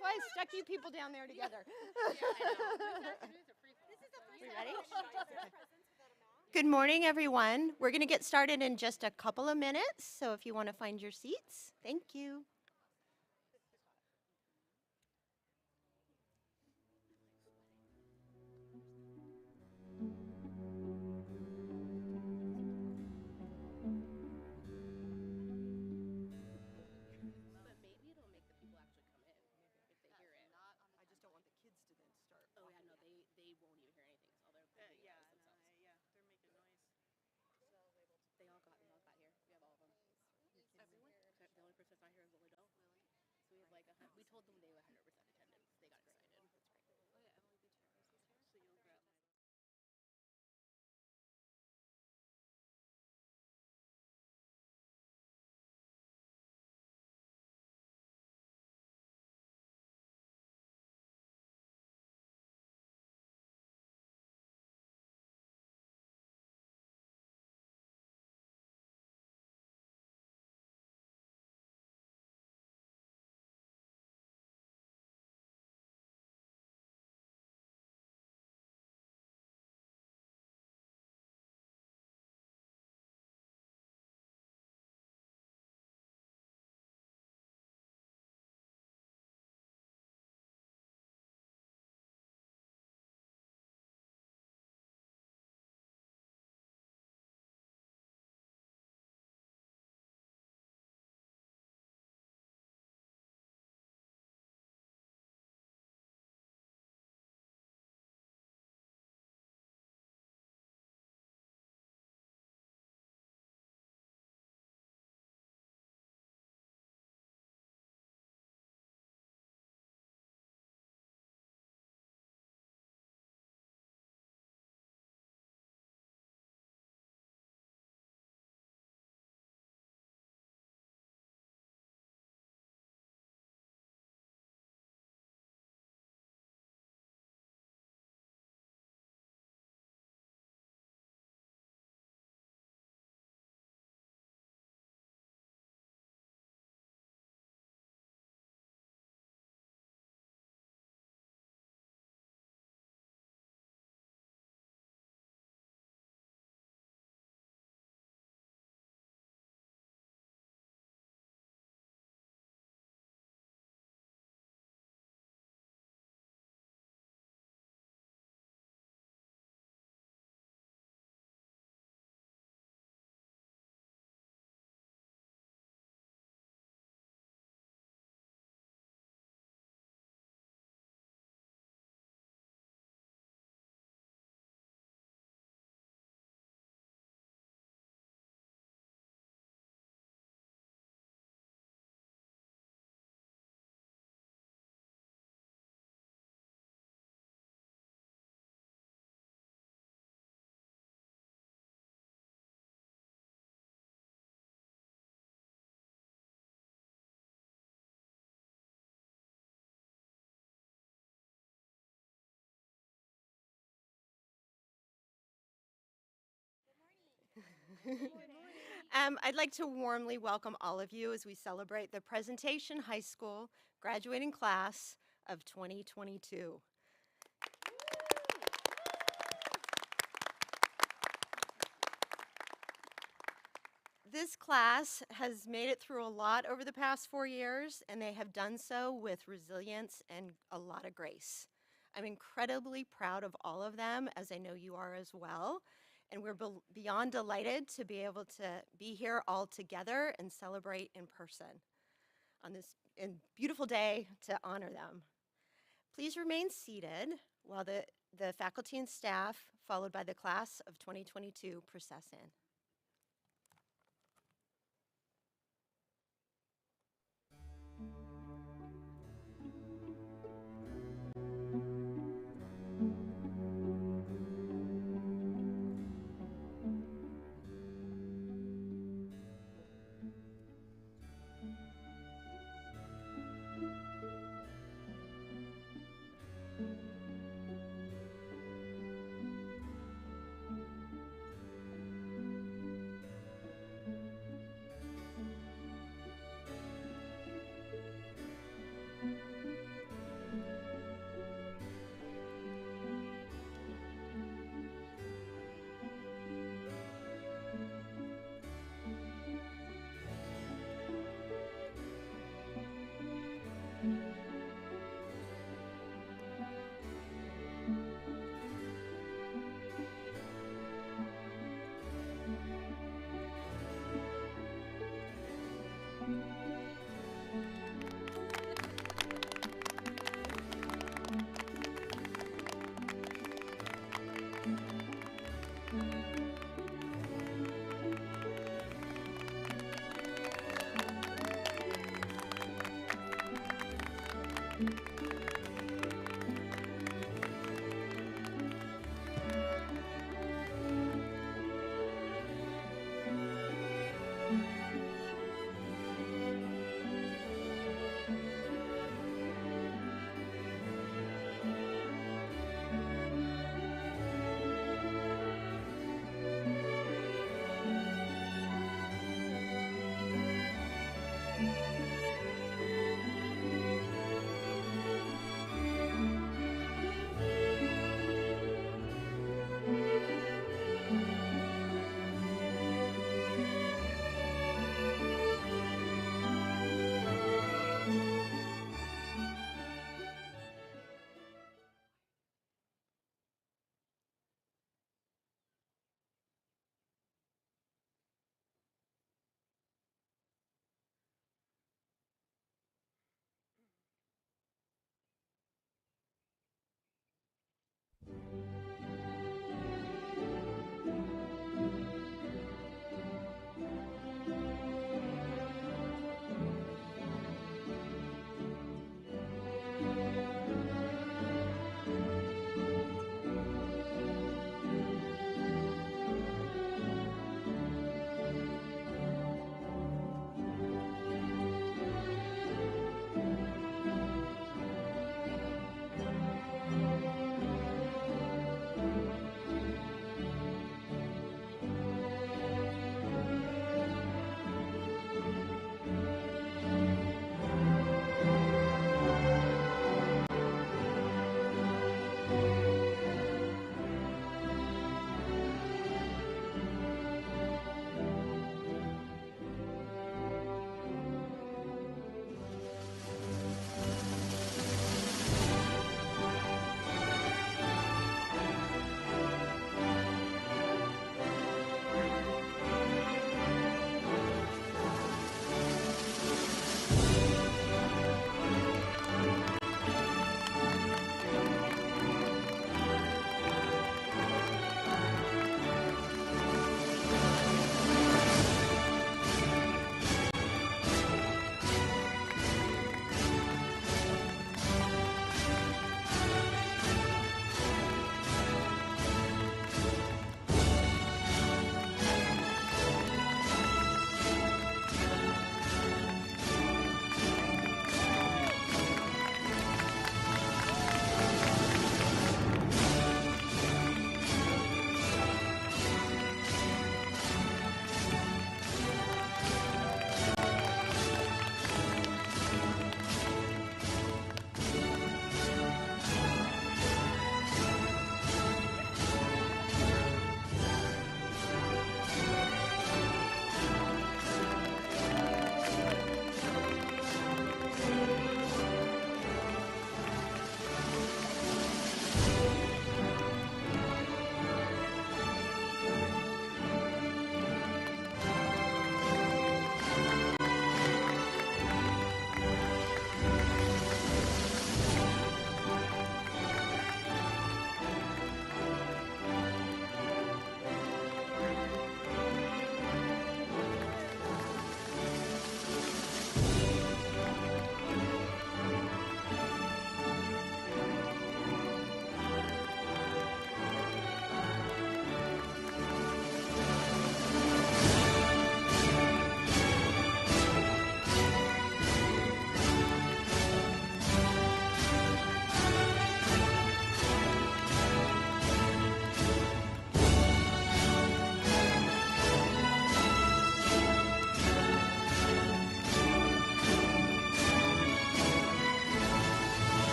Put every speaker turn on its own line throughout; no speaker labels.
why I stuck you people down there together. We ready? Good morning, everyone. We're going to get started in just a couple of minutes, so if you want to find your seats, thank you. We told them they were 100% attendance. They got excited. I'd like to warmly welcome all of you as we celebrate the Presentation High School graduating class of 2022. This class has made it through a lot over the past 4 years, and they have done so with resilience and a lot of grace. I'm incredibly proud of all of them, as I know you are as well. And we're beyond delighted to be able to be here all together and celebrate in person on this beautiful day to honor them. Please remain seated while the faculty and staff, followed by the class of 2022, process in.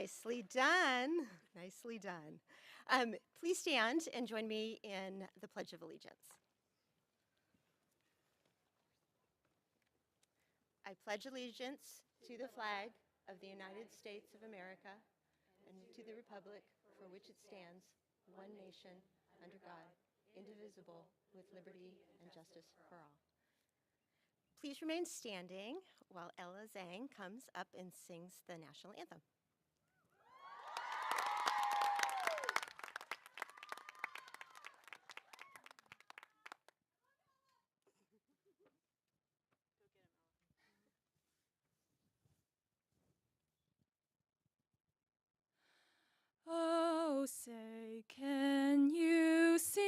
Nicely done. Nicely done. Please stand and join me in the Pledge of Allegiance. I pledge allegiance to the flag of the United States of America and to the republic for which it stands, one nation, under God, indivisible, with liberty and justice for all. Please remain standing while Ella Zhang comes up and sings the National Anthem.
Oh, say, can you see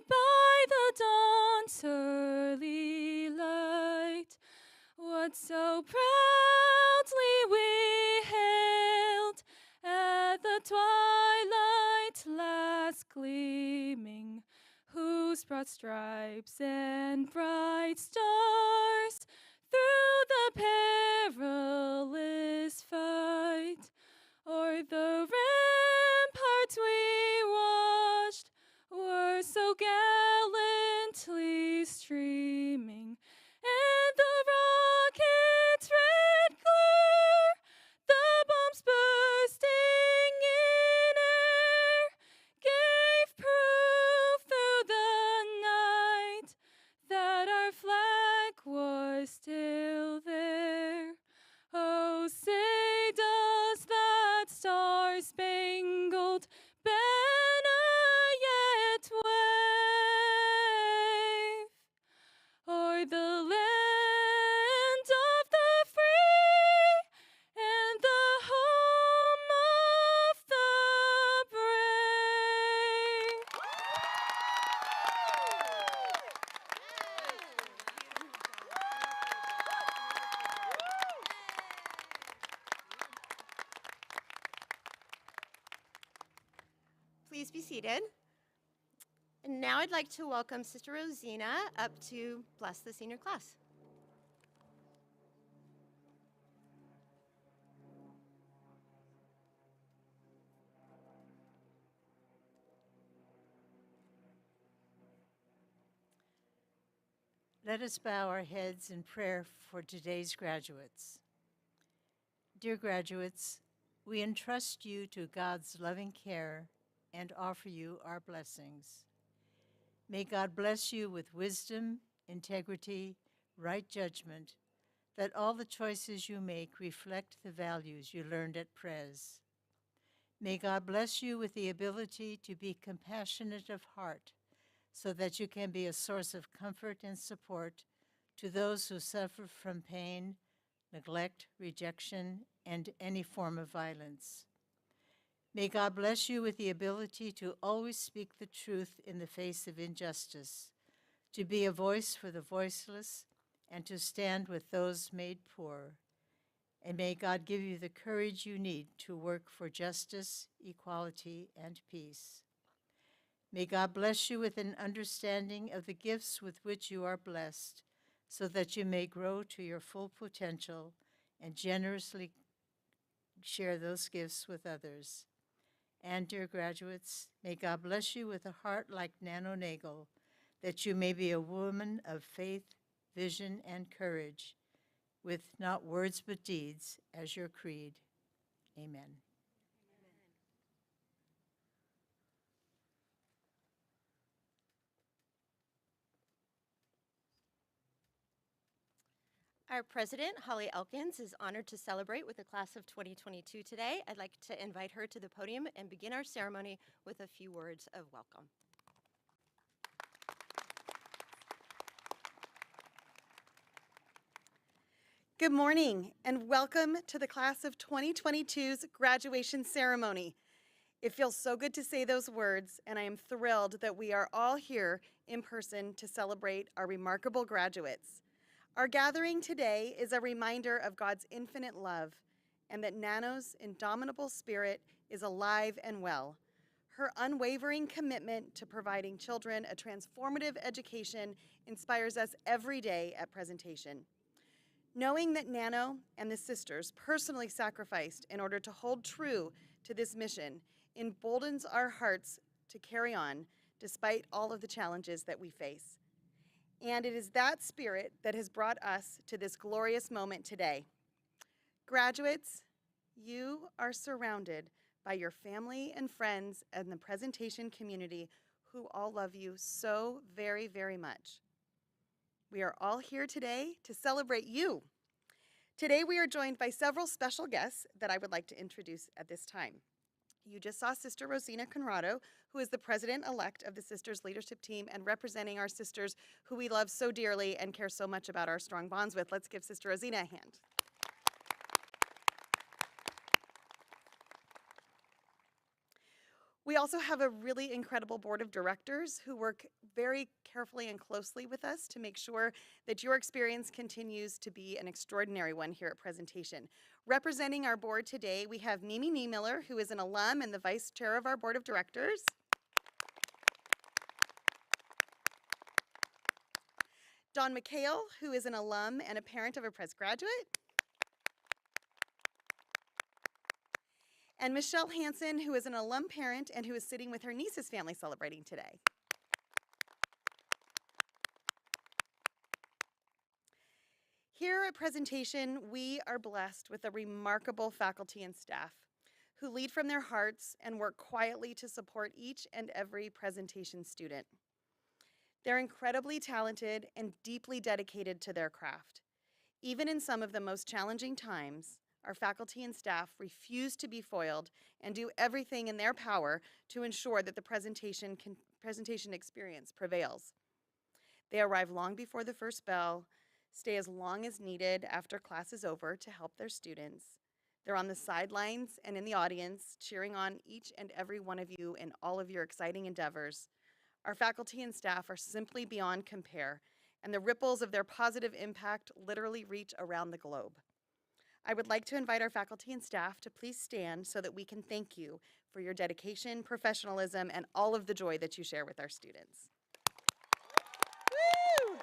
by the dawn's early light what so proudly we hailed at the twilight last gleaming, whose broad stripes and bright stars through the perilous fight o'er the ramparts we watched were so gallantly streaming, and the rocket's red glare, the bombs bursting in air, gave proof through the night that our flag was still there. Oh, say does that star-spangled banner yet wave o'er the land of the free and the home of the brave?
Please be seated. And now I'd like to welcome Sister Rosina up to bless the senior class.
Let us bow our heads in prayer for today's graduates. Dear graduates, we entrust you to God's loving care and offer you our blessings. May God bless you with wisdom, integrity, right judgment, that all the choices you make reflect the values you learned at Prez. May God bless you with the ability to be compassionate of heart, so that you can be a source of comfort and support to those who suffer from pain, neglect, rejection, and any form of violence. May God bless you with the ability to always speak the truth in the face of injustice, to be a voice for the voiceless, and to stand with those made poor. And may God give you the courage you need to work for justice, equality, and peace. May God bless you with an understanding of the gifts with which you are blessed, so that you may grow to your full potential and generously share those gifts with others. And dear graduates, may God bless you with a heart like Nano Nagel, that you may be a woman of faith, vision, and courage, with not words but deeds as your creed. Amen.
Our president, Holly Elkins, is honored to celebrate with the class of 2022 today. I'd like to invite her to the podium and begin our ceremony with a few words of welcome.
Good morning and welcome to the class of 2022's graduation ceremony. It feels so good to say those words, and I am thrilled that we are all here in person to celebrate our remarkable graduates. Our gathering today is a reminder of God's infinite love and that Nano's indomitable spirit is alive and well. Her unwavering commitment to providing children a transformative education inspires us every day at presentation. Knowing that Nano and the sisters personally sacrificed in order to hold true to this mission emboldens our hearts to carry on despite all of the challenges that we face. And it is that spirit that has brought us to this glorious moment today. Graduates, you are surrounded by your family and friends and the presentation community who all love you so very, very much. We are all here today to celebrate you. Today we are joined by several special guests that I would like to introduce at this time. You just saw Sister Rosina Conrado, who is the president-elect of the Sisters Leadership Team and representing our sisters who we love so dearly and care so much about our strong bonds with. Let's give Sister Rosina a hand. We also have a really incredible board of directors who work very carefully and closely with us to make sure that your experience continues to be an extraordinary one here at Presentation. Representing our board today, we have Mimi Niemiller, who is an alum and the vice chair of our board of directors. Dawn McHale, who is an alum and a parent of a Pres graduate. And Michelle Hansen, who is an alum parent and who is sitting with her niece's family celebrating today. Here at Presentation, we are blessed with a remarkable faculty and staff who lead from their hearts and work quietly to support each and every presentation student. They're incredibly talented and deeply dedicated to their craft. Even in some of the most challenging times, our faculty and staff refuse to be foiled and do everything in their power to ensure that the presentation experience prevails. They arrive long before the first bell, stay as long as needed after class is over to help their students. They're on the sidelines and in the audience, cheering on each and every one of you in all of your exciting endeavors. Our faculty and staff are simply beyond compare, and the ripples of their positive impact literally reach around the globe. I would like to invite our faculty and staff to please stand so that we can thank you for your dedication, professionalism, and all of the joy that you share with our students. Woo!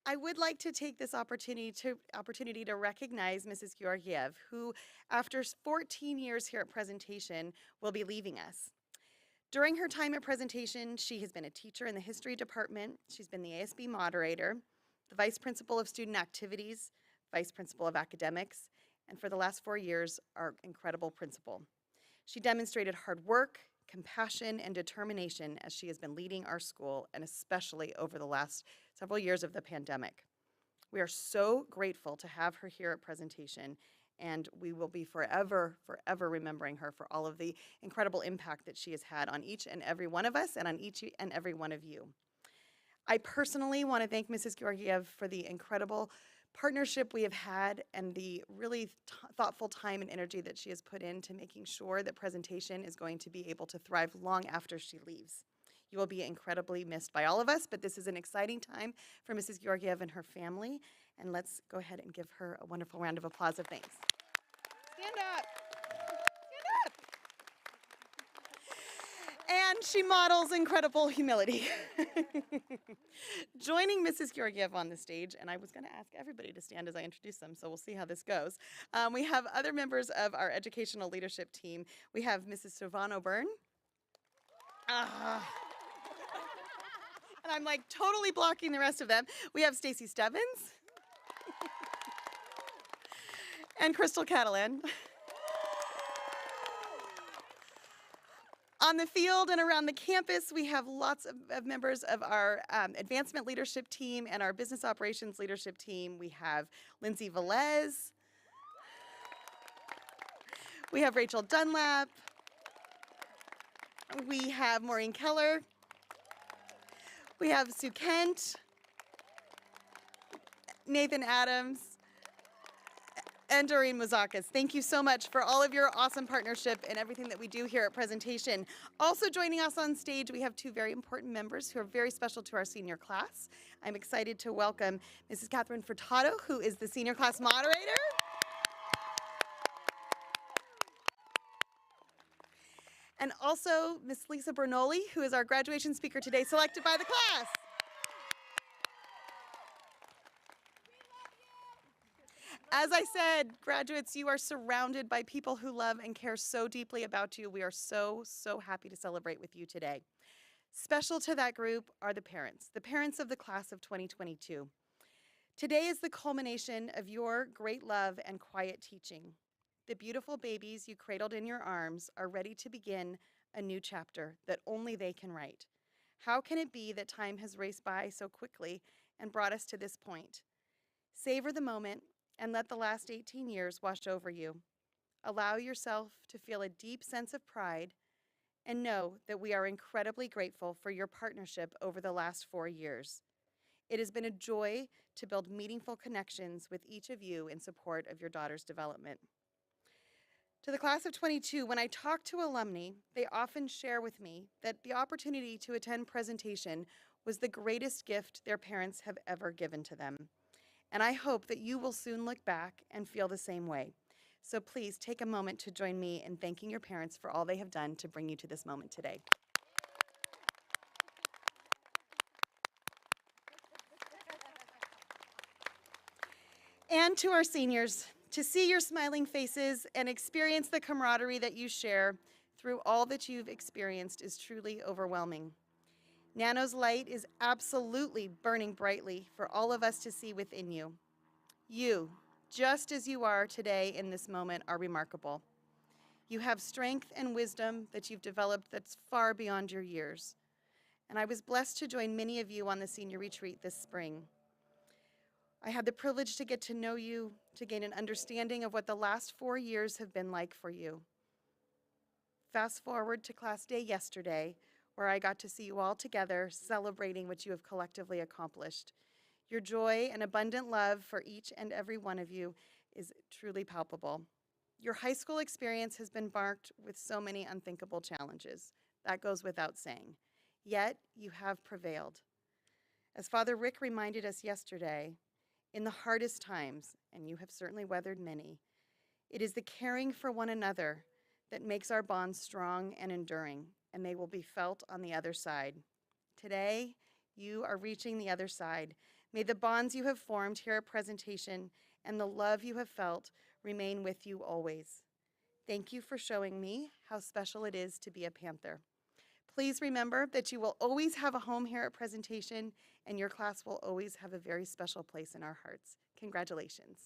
I would like to take this opportunity to recognize Mrs. Georgiev, who after 14 years here at Presentation will be leaving us. During her time at Presentation, she has been a teacher in the history department. She's been the ASB moderator, the vice principal of student activities, vice principal of academics, and for the last 4 years, our incredible principal. She demonstrated hard work, compassion, and determination as she has been leading our school, and especially over the last several years of the pandemic. We are so grateful to have her here at Presentation, and we will be forever, forever remembering her for all of the incredible impact that she has had on each and every one of us and on each and every one of you. I personally want to thank Mrs. Georgiev for the incredible partnership we have had and the really thoughtful time and energy that she has put into making sure that Presentation is going to be able to thrive long after she leaves. You will be incredibly missed by all of us, but this is an exciting time for Mrs. Georgiev and her family, and let's go ahead and give her a wonderful round of applause of thanks. Stand up. Stand up. And she models incredible humility. Joining Mrs. Georgiev on the stage, and I was going to ask everybody to stand as I introduce them, so we'll see how this goes. We have other members of our educational leadership team. We have Mrs. Silvano Byrne. And I'm like totally blocking the rest of them. We have Stacy Stebbins. And Crystal Catalan. On the field and around the campus, we have lots of members of our advancement leadership team and our business operations leadership team. We have Lindsay Velez. We have Rachel Dunlap. We have Maureen Keller. We have Sue Kent, Nathan Adams, and Doreen Mouzakis. Thank you so much for all of your awesome partnership and everything that we do here at Presentation. Also joining us on stage, we have two very important members who are very special to our senior class. I'm excited to welcome Mrs. Catherine Furtado, who is the senior class moderator. And also Miss Lisa Bernoulli, who is our graduation speaker today, selected by the class. As I said, graduates, you are surrounded by people who love and care so deeply about you. We are so, so happy to celebrate with you today. Special to that group are the parents of the class of 2022. Today is the culmination of your great love and quiet teaching. The beautiful babies you cradled in your arms are ready to begin a new chapter that only they can write. How can it be that time has raced by so quickly and brought us to this point? Savor the moment and let the last 18 years wash over you. Allow yourself to feel a deep sense of pride and know that we are incredibly grateful for your partnership over the last 4 years. It has been a joy to build meaningful connections with each of you in support of your daughter's development. To the class of 22, when I talk to alumni, they often share with me that the opportunity to attend presentation was the greatest gift their parents have ever given to them. And I hope that you will soon look back and feel the same way. So please take a moment to join me in thanking your parents for all they have done to bring you to this moment today. And to our seniors, to see your smiling faces and experience the camaraderie that you share through all that you've experienced is truly overwhelming. Nano's light is absolutely burning brightly for all of us to see within you. You, just as you are today in this moment, are remarkable. You have strength and wisdom that you've developed that's far beyond your years. And I was blessed to join many of you on the senior retreat this spring. I had the privilege to get to know you, to gain an understanding of what the last 4 years have been like for you. Fast forward to class day yesterday, where I got to see you all together celebrating what you have collectively accomplished. Your joy and abundant love for each and every one of you is truly palpable. Your high school experience has been marked with so many unthinkable challenges. That goes without saying. Yet, you have prevailed. As Father Rick reminded us yesterday, in the hardest times, and you have certainly weathered many, it is the caring for one another that makes our bonds strong and enduring, and they will be felt on the other side. Today, you are reaching the other side. May the bonds you have formed here at presentation and the love you have felt remain with you always. Thank you for showing me how special it is to be a Panther. Please remember that you will always have a home here at presentation, and your class will always have a very special place in our hearts. Congratulations.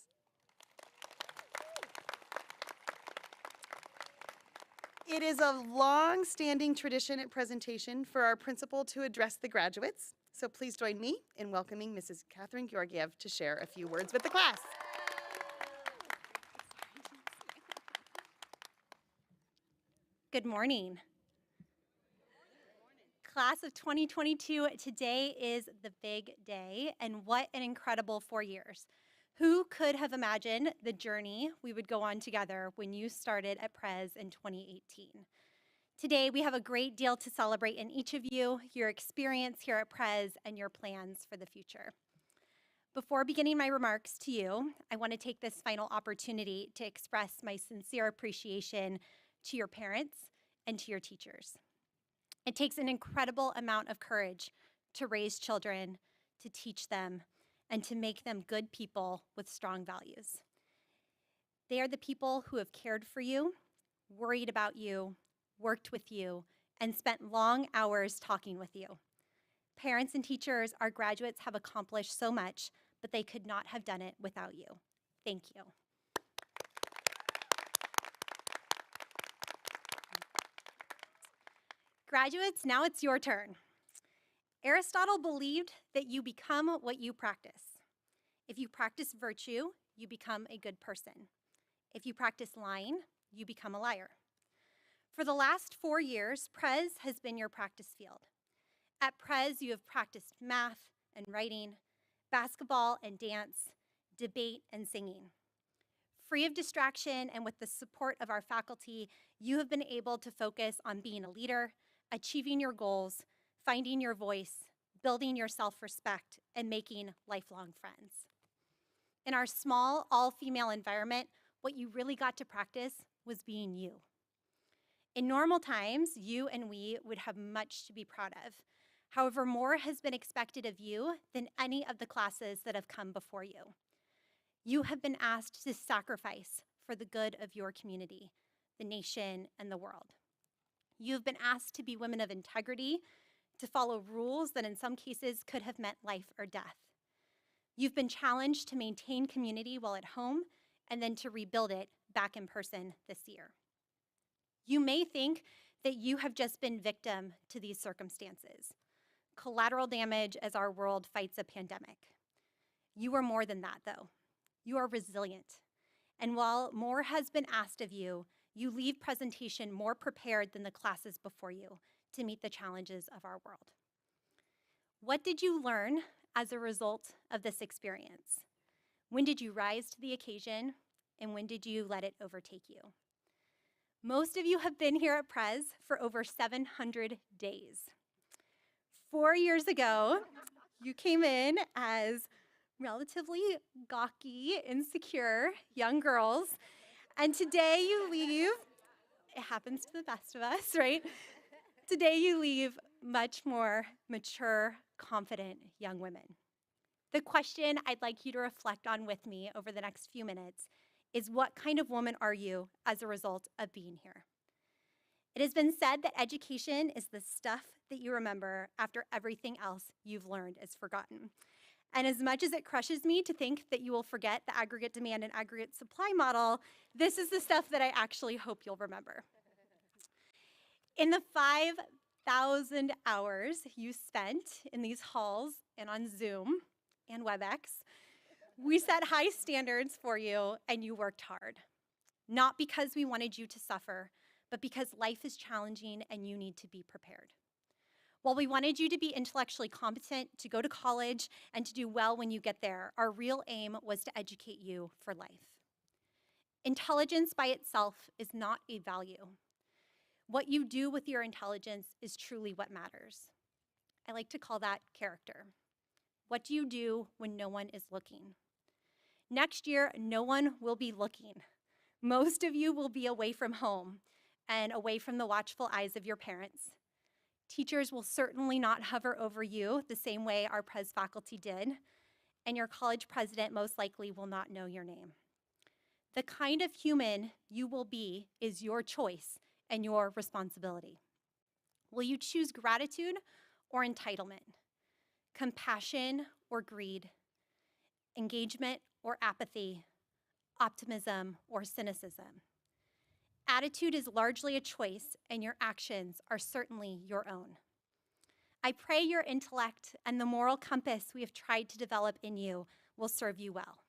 It is a long-standing tradition at presentation for our principal to address the graduates. So please join me in welcoming Mrs. Catherine Georgiev to share a few words with the class.
Good morning. Class of 2022, today is the big day, and what an incredible 4 years. Who could have imagined the journey we would go on together when you started at Prez in 2018? Today, we have a great deal to celebrate in each of you, your experience here at Prez, and your plans for the future. Before beginning my remarks to you, I want to take this final opportunity to express my sincere appreciation to your parents and to your teachers. It takes an incredible amount of courage to raise children, to teach them, and to make them good people with strong values. They are the people who have cared for you, worried about you, worked with you, and spent long hours talking with you. Parents and teachers, our graduates have accomplished so much, but they could not have done it without you. Thank you. Graduates, now it's your turn. Aristotle believed that you become what you practice. If you practice virtue, you become a good person. If you practice lying, you become a liar. For the last 4 years, Prez has been your practice field. At Prez, you have practiced math and writing, basketball and dance, debate and singing. Free of distraction and with the support of our faculty, you have been able to focus on being a leader, achieving your goals, finding your voice, building your self-respect, and making lifelong friends. In our small, all-female environment, what you really got to practice was being you. In normal times, you and we would have much to be proud of. However, more has been expected of you than any of the classes that have come before you. You have been asked to sacrifice for the good of your community, the nation, and the world. You've been asked to be women of integrity, to follow rules that in some cases could have meant life or death. You've been challenged to maintain community while at home and then to rebuild it back in person this year. You may think that you have just been victim to these circumstances, collateral damage as our world fights a pandemic. You are more than that, though. You are resilient. And while more has been asked of you, you leave presentation more prepared than the classes before you to meet the challenges of our world. What did you learn as a result of this experience? When did you rise to the occasion, and when did you let it overtake you? Most of you have been here at Pres for over 700 days. 4 years ago, you came in as relatively gawky, insecure young girls, and today you leave, it happens to the best of us, right? Today you leave much more mature, confident young women. The question I'd like you to reflect on with me over the next few minutes is, what kind of woman are you as a result of being here? It has been said that education is the stuff that you remember after everything else you've learned is forgotten. And as much as it crushes me to think that you will forget the aggregate demand and aggregate supply model, this is the stuff that I actually hope you'll remember. In the 5,000 hours you spent in these halls and on Zoom and WebEx, we set high standards for you and you worked hard. Not because we wanted you to suffer, but because life is challenging and you need to be prepared. While we wanted you to be intellectually competent, to go to college, and to do well when you get there, our real aim was to educate you for life. Intelligence by itself is not a value. What you do with your intelligence is truly what matters. I like to call that character. What do you do when no one is looking? Next year, no one will be looking. Most of you will be away from home and away from the watchful eyes of your parents. Teachers will certainly not hover over you the same way our Pres faculty did, and your college president most likely will not know your name. The kind of human you will be is your choice and your responsibility. Will you choose gratitude or entitlement? Compassion or greed? Engagement or apathy? Optimism or cynicism? Attitude is largely a choice, and your actions are certainly your own. I pray your intellect and the moral compass we have tried to develop in you will serve you well.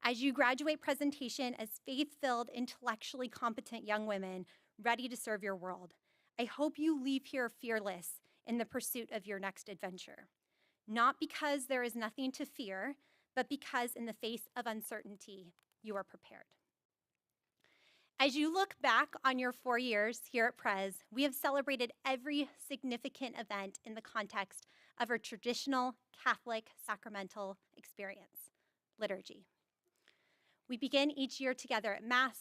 As you graduate presentation as faith-filled, intellectually competent young women ready to serve your world, I hope you leave here fearless in the pursuit of your next adventure. Not because there is nothing to fear, but because in the face of uncertainty, you are prepared. As you look back on your 4 years here at Pres, we have celebrated every significant event in the context of our traditional Catholic sacramental experience, liturgy. We begin each year together at Mass,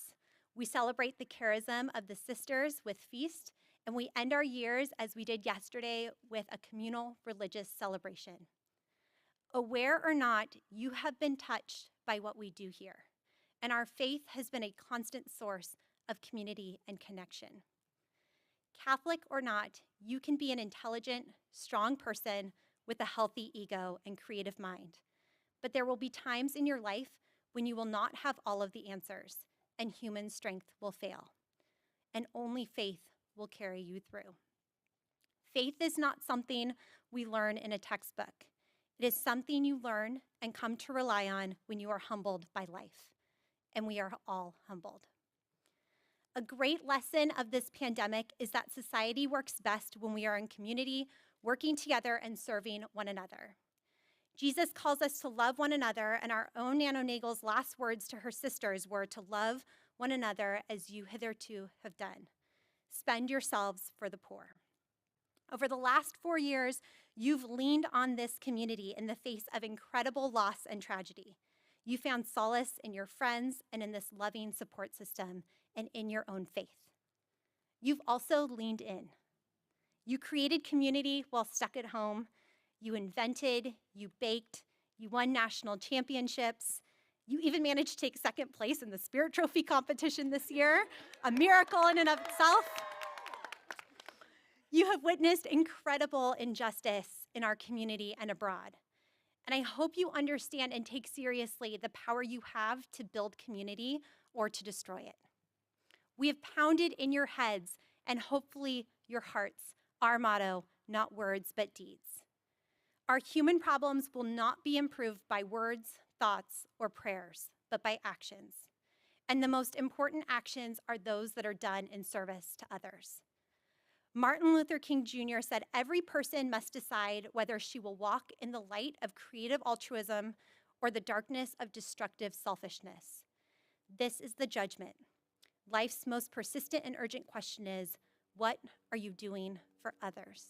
we celebrate the charism of the sisters with feast, and we end our years, as we did yesterday, with a communal religious celebration. Aware or not, you have been touched by what we do here, and our faith has been a constant source of community and connection. Catholic or not, you can be an intelligent, strong person with a healthy ego and creative mind. But there will be times in your life when you will not have all of the answers, and human strength will fail. And only faith will carry you through. Faith is not something we learn in a textbook. It is something you learn and come to rely on when you are humbled by life. And we are all humbled. A great lesson of this pandemic is that society works best when we are in community, working together and serving one another. Jesus calls us to love one another, and our own Nano Nagel's last words to her sisters were to love one another as you hitherto have done. Spend yourselves for the poor. Over the last 4 years, you've leaned on this community in the face of incredible loss and tragedy. You found solace in your friends and in this loving support system and in your own faith. you've also leaned in. You created community while stuck at home. You invented, you baked, you won national championships. You even managed to take second place in the Spirit Trophy competition this year, a miracle in and of itself. You have witnessed incredible injustice in our community and abroad. And I hope you understand and take seriously the power you have to build community or to destroy it. We have pounded in your heads and hopefully your hearts our motto, not words, but deeds. Our human problems will not be improved by words, thoughts, or prayers, but by actions. And the most important actions are those that are done in service to others. Martin Luther King Jr. said every person must decide whether she will walk in the light of creative altruism or the darkness of destructive selfishness. This is the judgment. Life's most persistent and urgent question is, what are you doing for others?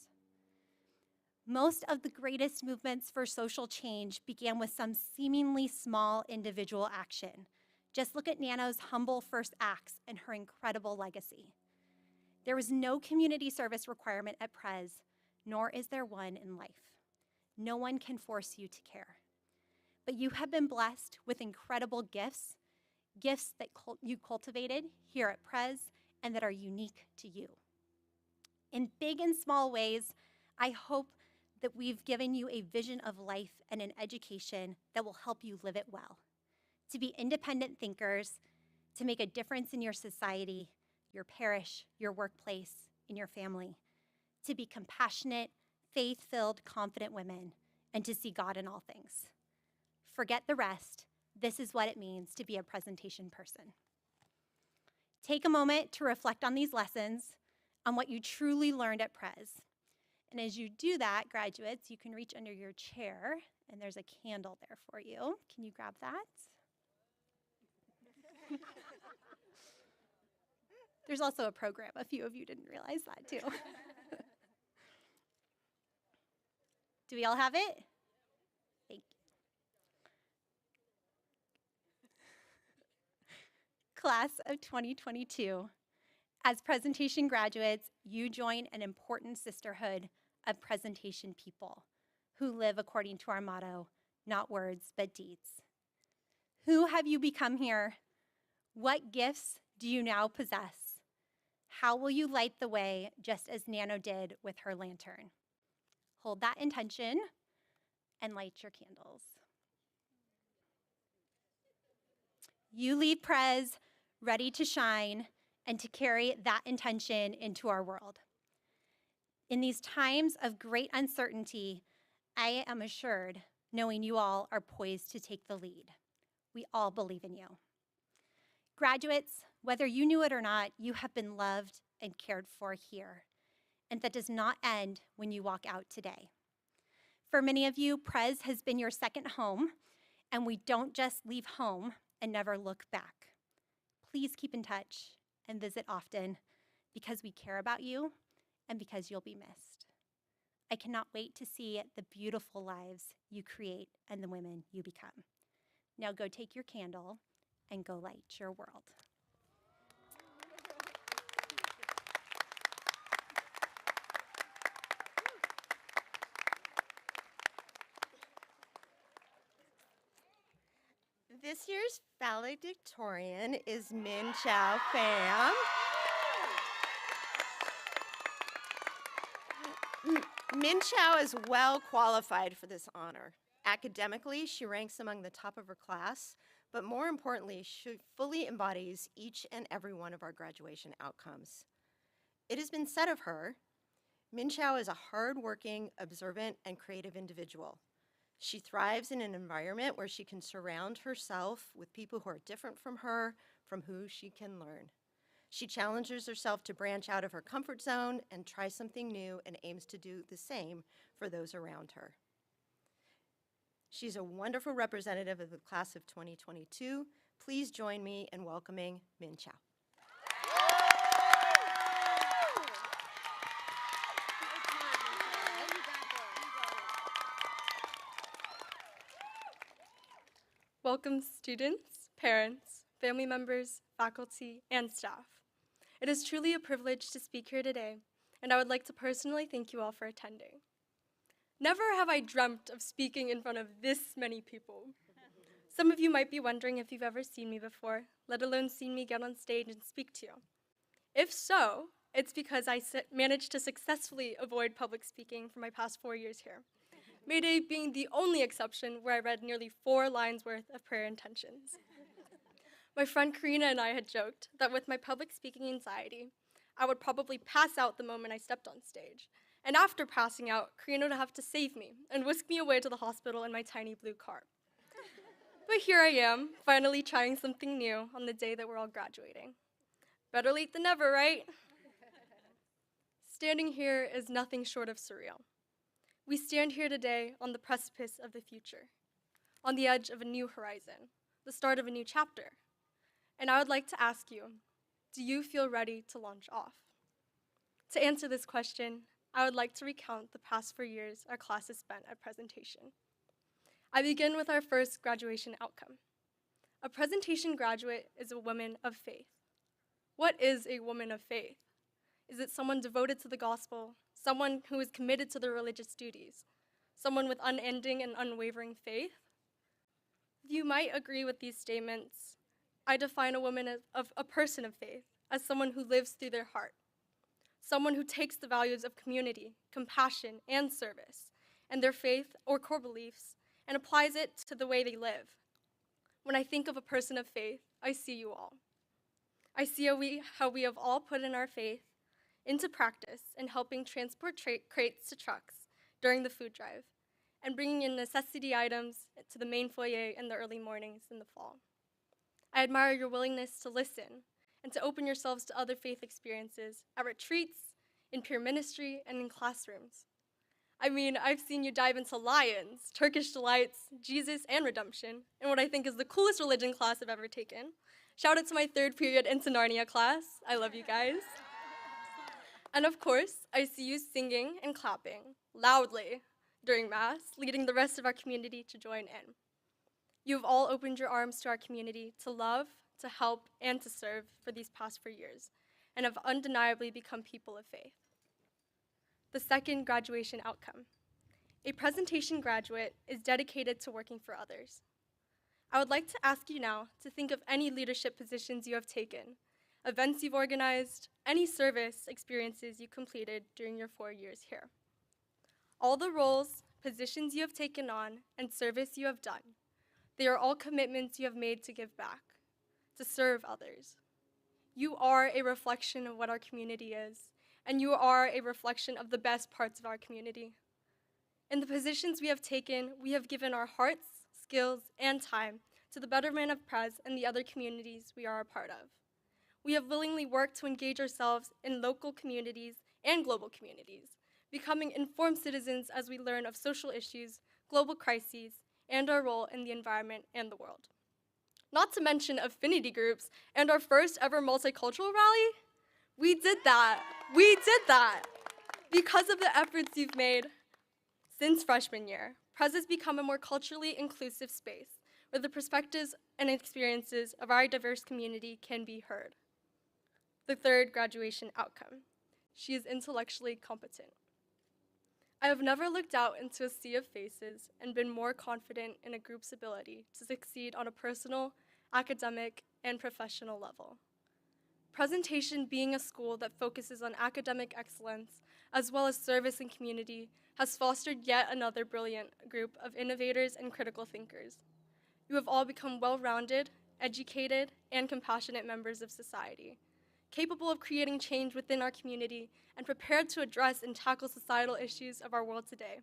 Most of the greatest movements for social change began with some seemingly small individual action. Just look at Nano's humble first acts and her incredible legacy. There was no community service requirement at Prez, nor is there one in life. No one can force you to care. But you have been blessed with incredible gifts that you cultivated here at Prez and that are unique to you. In big and small ways, I hope that we've given you a vision of life and an education that will help you live it well, to be independent thinkers, to make a difference in your society, your parish, your workplace, in your family, to be compassionate, faith-filled, confident women, and to see God in all things. Forget the rest. This is what it means to be a presentation person. Take a moment to reflect on these lessons, on what you truly learned at Prez. And as you do that, graduates, you can reach under your chair, and there's a candle there for you. Can you grab that? There's also a program. A few of you didn't realize that, too. Do we all have it? Thank you. Class of 2022, as presentation graduates, you join an important sisterhood of presentation people who live according to our motto, not words, but deeds. Who have you become here? What gifts do you now possess? How will you light the way, just as Nano did with her lantern? Hold that intention and light your candles. You leave Prez ready to shine and to carry that intention into our world. In these times of great uncertainty, I am assured, knowing you all are poised to take the lead. We all believe in you. Graduates, whether you knew it or not, you have been loved and cared for here. And that does not end when you walk out today. For many of you, Prez has been your second home, and we don't just leave home and never look back. Please keep in touch and visit often because we care about you and because you'll be missed. I cannot wait to see the beautiful lives you create and the women you become. Now go take your candle and go light your world.
This year's valedictorian is Min Chow Pham. Min Chow is well qualified for this honor. Academically, she ranks among the top of her class, but more importantly, she fully embodies each and every one of our graduation outcomes. It has been said of her, Min Chow is a hardworking, observant, and creative individual. She thrives in an environment where she can surround herself with people who are different from her, from who she can learn. She challenges herself to branch out of her comfort zone and try something new and aims to do the same for those around her. She's a wonderful representative of the class of 2022. Please join me in welcoming Min Chow.
Welcome students, parents, family members, faculty, and staff. It is truly a privilege to speak here today, and I would like to personally thank you all for attending. Never have I dreamt of speaking in front of this many people. Some of you might be wondering if you've ever seen me before, let alone seen me get on stage and speak to you. If so, it's because I managed to successfully avoid public speaking for my past 4 years here. May Day being the only exception where I read nearly 4 lines worth of prayer intentions. My friend Karina and I had joked that with my public speaking anxiety, I would probably pass out the moment I stepped on stage. And after passing out, Karina would have to save me and whisk me away to the hospital in my tiny blue car. But here I am, finally trying something new on the day that we're all graduating. Better late than never, right? Standing here is nothing short of surreal. We stand here today on the precipice of the future, on the edge of a new horizon, the start of a new chapter. And I would like to ask you, do you feel ready to launch off? To answer this question, I would like to recount the past 4 years our class has spent at presentation. I begin with our first graduation outcome. A presentation graduate is a woman of faith. What is a woman of faith? Is it someone devoted to the gospel, someone who is committed to their religious duties, someone with unending and unwavering faith? You might agree with these statements. I define a woman of a person of faith as someone who lives through their heart, someone who takes the values of community, compassion, and service, and their faith or core beliefs, and applies it to the way they live. When I think of a person of faith, I see you all. I see how we have all put in our faith into practice in helping transport crates to trucks during the food drive, and bringing in necessity items to the main foyer in the early mornings in the fall. I admire your willingness to listen and to open yourselves to other faith experiences at retreats, in peer ministry, and in classrooms. I mean, I've seen you dive into lions, Turkish delights, Jesus, and redemption, in what I think is the coolest religion class I've ever taken. Shout out to my 3rd period Into Narnia class. I love you guys. And of course, I see you singing and clapping loudly during Mass, leading the rest of our community to join in. You have all opened your arms to our community to love, to help, and to serve for these past 4 years, and have undeniably become people of faith. The second graduation outcome. A presentation graduate is dedicated to working for others. I would like to ask you now to think of any leadership positions you have taken, events you've organized, any service experiences you completed during your 4 years here. All the roles, positions you have taken on, and service you have done, they are all commitments you have made to give back, to serve others. You are a reflection of what our community is, and you are a reflection of the best parts of our community. In the positions we have taken, we have given our hearts, skills, and time to the betterment of Pres and the other communities we are a part of. We have willingly worked to engage ourselves in local communities and global communities, becoming informed citizens as we learn of social issues, global crises, and our role in the environment and the world. Not to mention affinity groups and our first ever multicultural rally. We did that. Because of the efforts you've made since freshman year, Pres has become a more culturally inclusive space where the perspectives and experiences of our diverse community can be heard. The third graduation outcome. She is intellectually competent. I have never looked out into a sea of faces and been more confident in a group's ability to succeed on a personal, academic, and professional level. Presentation being a school that focuses on academic excellence, as well as service and community, has fostered yet another brilliant group of innovators and critical thinkers. You have all become well-rounded, educated, and compassionate members of society, capable of creating change within our community and prepared to address and tackle societal issues of our world today.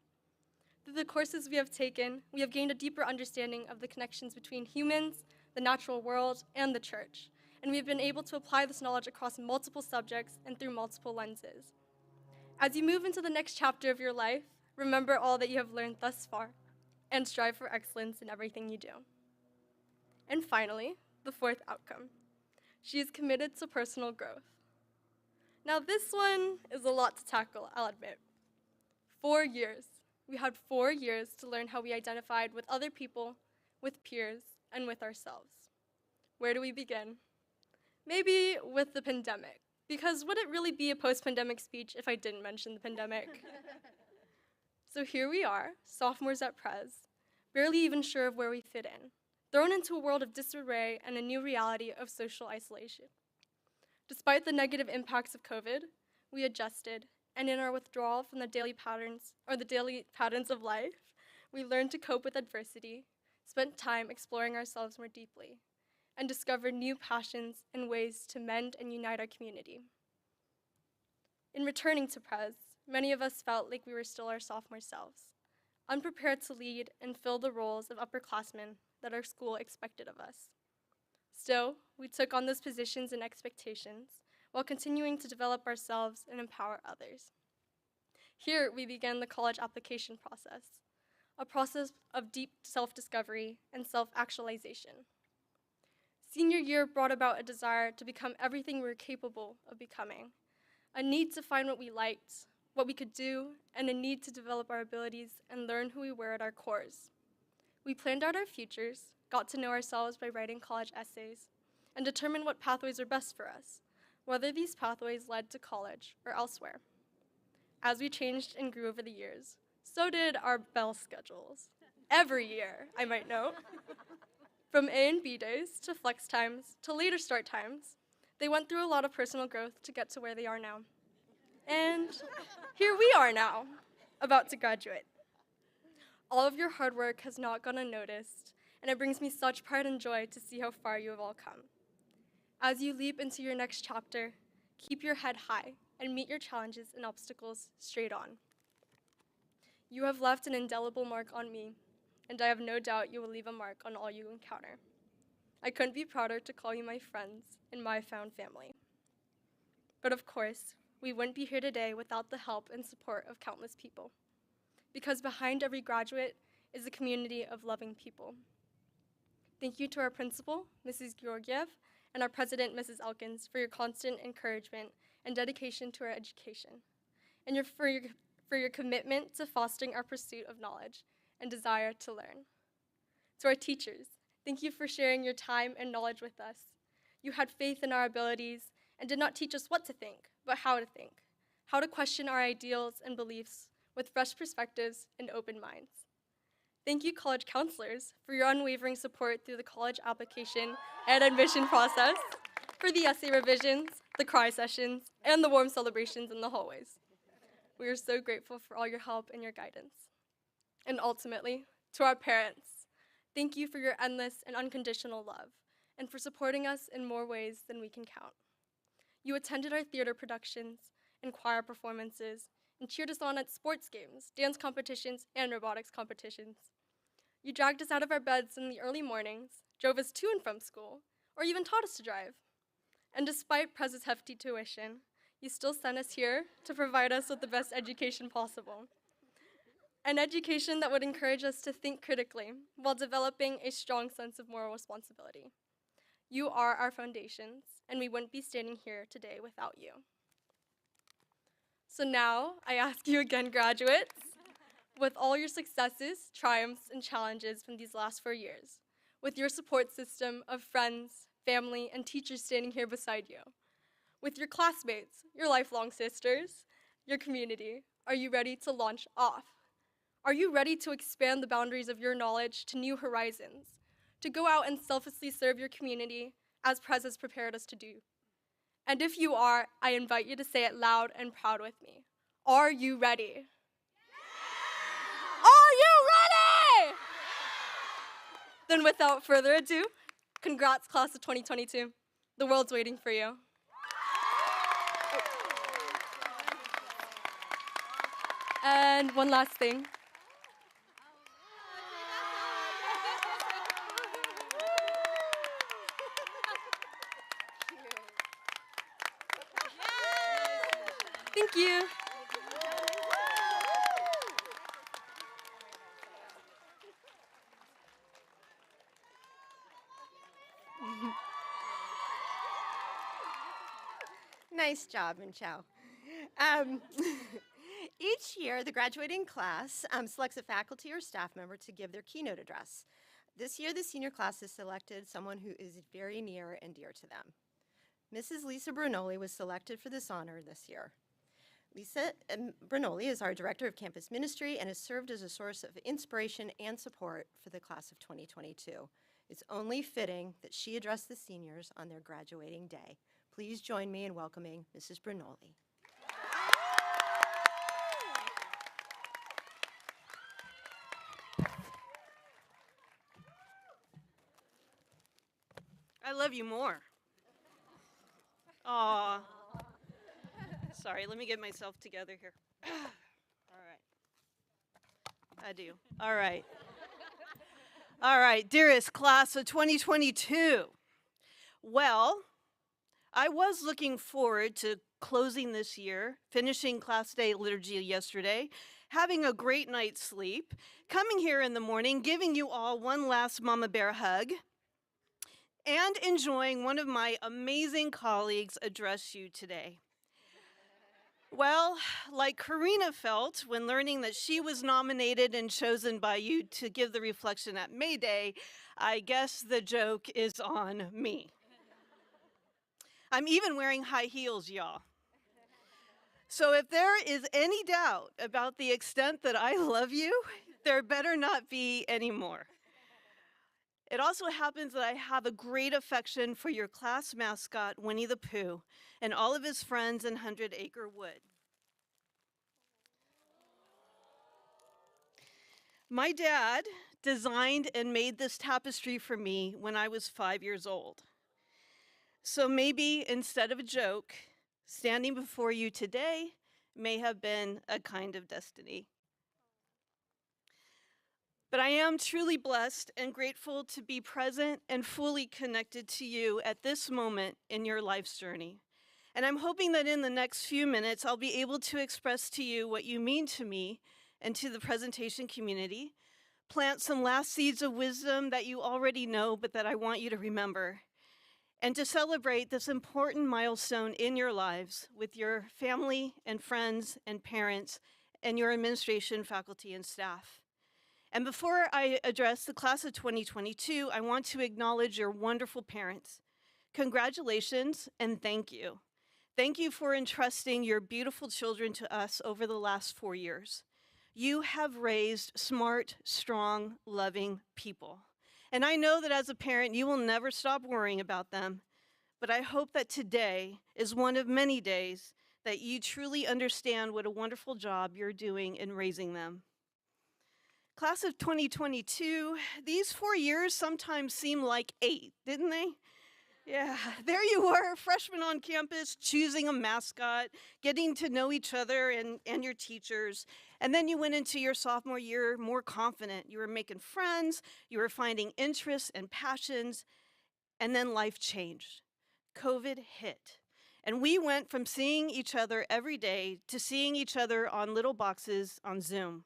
Through the courses we have taken, we have gained a deeper understanding of the connections between humans, the natural world, and the church, and we have been able to apply this knowledge across multiple subjects and through multiple lenses. As you move into the next chapter of your life, remember all that you have learned thus far, and strive for excellence in everything you do. And finally, the fourth outcome. She is committed to personal growth. Now this one is a lot to tackle, I'll admit. 4 years. We had 4 years to learn how we identified with other people, with peers, and with ourselves. Where do we begin? Maybe with the pandemic. Because would it really be a post-pandemic speech if I didn't mention the pandemic? So here we are, sophomores at Prez, barely even sure of where we fit in, thrown into a world of disarray and a new reality of social isolation. Despite the negative impacts of COVID, we adjusted, and in our withdrawal from the daily patterns of life, we learned to cope with adversity, spent time exploring ourselves more deeply, and discovered new passions and ways to mend and unite our community. In returning to Prez, many of us felt like we were still our sophomore selves, unprepared to lead and fill the roles of upperclassmen that our school expected of us. Still, we took on those positions and expectations while continuing to develop ourselves and empower others. Here, we began the college application process, a process of deep self-discovery and self-actualization. Senior year brought about a desire to become everything we were capable of becoming, a need to find what we liked, what we could do, and a need to develop our abilities and learn who we were at our cores. We planned out our futures, got to know ourselves by writing college essays, and determined what pathways were best for us, whether these pathways led to college or elsewhere. As we changed and grew over the years, so did our bell schedules. Every year, I might note. From A and B days to flex times to later start times, they went through a lot of personal growth to get to where they are now. And here we are now, about to graduate. All of your hard work has not gone unnoticed, and it brings me such pride and joy to see how far you have all come. As you leap into your next chapter, keep your head high and meet your challenges and obstacles straight on. You have left an indelible mark on me, and I have no doubt you will leave a mark on all you encounter. I couldn't be prouder to call you my friends and my found family. But of course, we wouldn't be here today without the help and support of countless people, because behind every graduate is a community of loving people. Thank you to our principal, Mrs. Georgiev, and our president, Mrs. Elkins, for your constant encouragement and dedication to our education, and for your commitment to fostering our pursuit of knowledge and desire to learn. To our teachers, thank you for sharing your time and knowledge with us. You had faith in our abilities and did not teach us what to think, but how to think, how to question our ideals and beliefs with fresh perspectives and open minds. Thank you, college counselors, for your unwavering support through the college application and admission process, for the essay revisions, the cry sessions, and the warm celebrations in the hallways. We are so grateful for all your help and your guidance. And ultimately, to our parents, thank you for your endless and unconditional love, and for supporting us in more ways than we can count. You attended our theater productions and choir performances, and cheered us on at sports games, dance competitions, and robotics competitions. You dragged us out of our beds in the early mornings, drove us to and from school, or even taught us to drive. And despite Prez's hefty tuition, you still sent us here to provide us with the best education possible. An education that would encourage us to think critically while developing a strong sense of moral responsibility. You are our foundations, and we wouldn't be standing here today without you. So now, I ask you again, graduates, with all your successes, triumphs, and challenges from these last 4 years, with your support system of friends, family, and teachers standing here beside you, with your classmates, your lifelong sisters, your community, are you ready to launch off? Are you ready to expand the boundaries of your knowledge to new horizons, to go out and selflessly serve your community as Prez has prepared us to do? And if you are, I invite you to say it loud and proud with me. Are you ready? Are you ready? Then without further ado, congrats, class of 2022. The world's waiting for you. And one last thing. Thank you.
Nice job, Minchow. Each year, the graduating class selects a faculty or staff member to give their keynote address. This year, the senior class has selected someone who is very near and dear to them. Mrs. Lisa Brunoli was selected for this honor this year. Lisa Brunoli is our Director of Campus Ministry and has served as a source of inspiration and support for the class of 2022. It's only fitting that she address the seniors on their graduating day. Please join me in welcoming Mrs. Brunoli.
I love you more. Aw. Sorry, let me get myself together here. All right. I do. All right. All right, dearest class of 2022. Well, I was looking forward to closing this year, finishing class day liturgy yesterday, having a great night's sleep, coming here in the morning, giving you all one last Mama Bear hug, and enjoying one of my amazing colleagues address you today. Well, like Karina felt when learning that she was nominated and chosen by you to give the reflection at May Day, I guess the joke is on me. I'm even wearing high heels, y'all. So if there is any doubt about the extent that I love you, there better not be any more. It also happens that I have a great affection for your class mascot, Winnie the Pooh, and all of his friends in 100 Acre Wood. My dad designed and made this tapestry for me when I was 5 years old. So maybe instead of a joke, standing before you today may have been a kind of destiny. But I am truly blessed and grateful to be present and fully connected to you at this moment in your life's journey. And I'm hoping that in the next few minutes, I'll be able to express to you what you mean to me and to the presentation community, plant some last seeds of wisdom that you already know, but that I want you to remember, and to celebrate this important milestone in your lives with your family and friends and parents and your administration, faculty, and staff. And before I address the class of 2022, I want to acknowledge your wonderful parents. Congratulations and thank you. Thank you for entrusting your beautiful children to us over the last 4 years. You have raised smart, strong, loving people. And I know that as a parent, you will never stop worrying about them. But I hope that today is one of many days that you truly understand what a wonderful job you're doing in raising them. Class of 2022, these 4 years sometimes seem like 8, didn't they? Yeah, there you were, freshmen on campus, choosing a mascot, getting to know each other and your teachers. And then you went into your sophomore year more confident. You were making friends, you were finding interests and passions, and then life changed. COVID hit. And we went from seeing each other every day to seeing each other on little boxes on Zoom,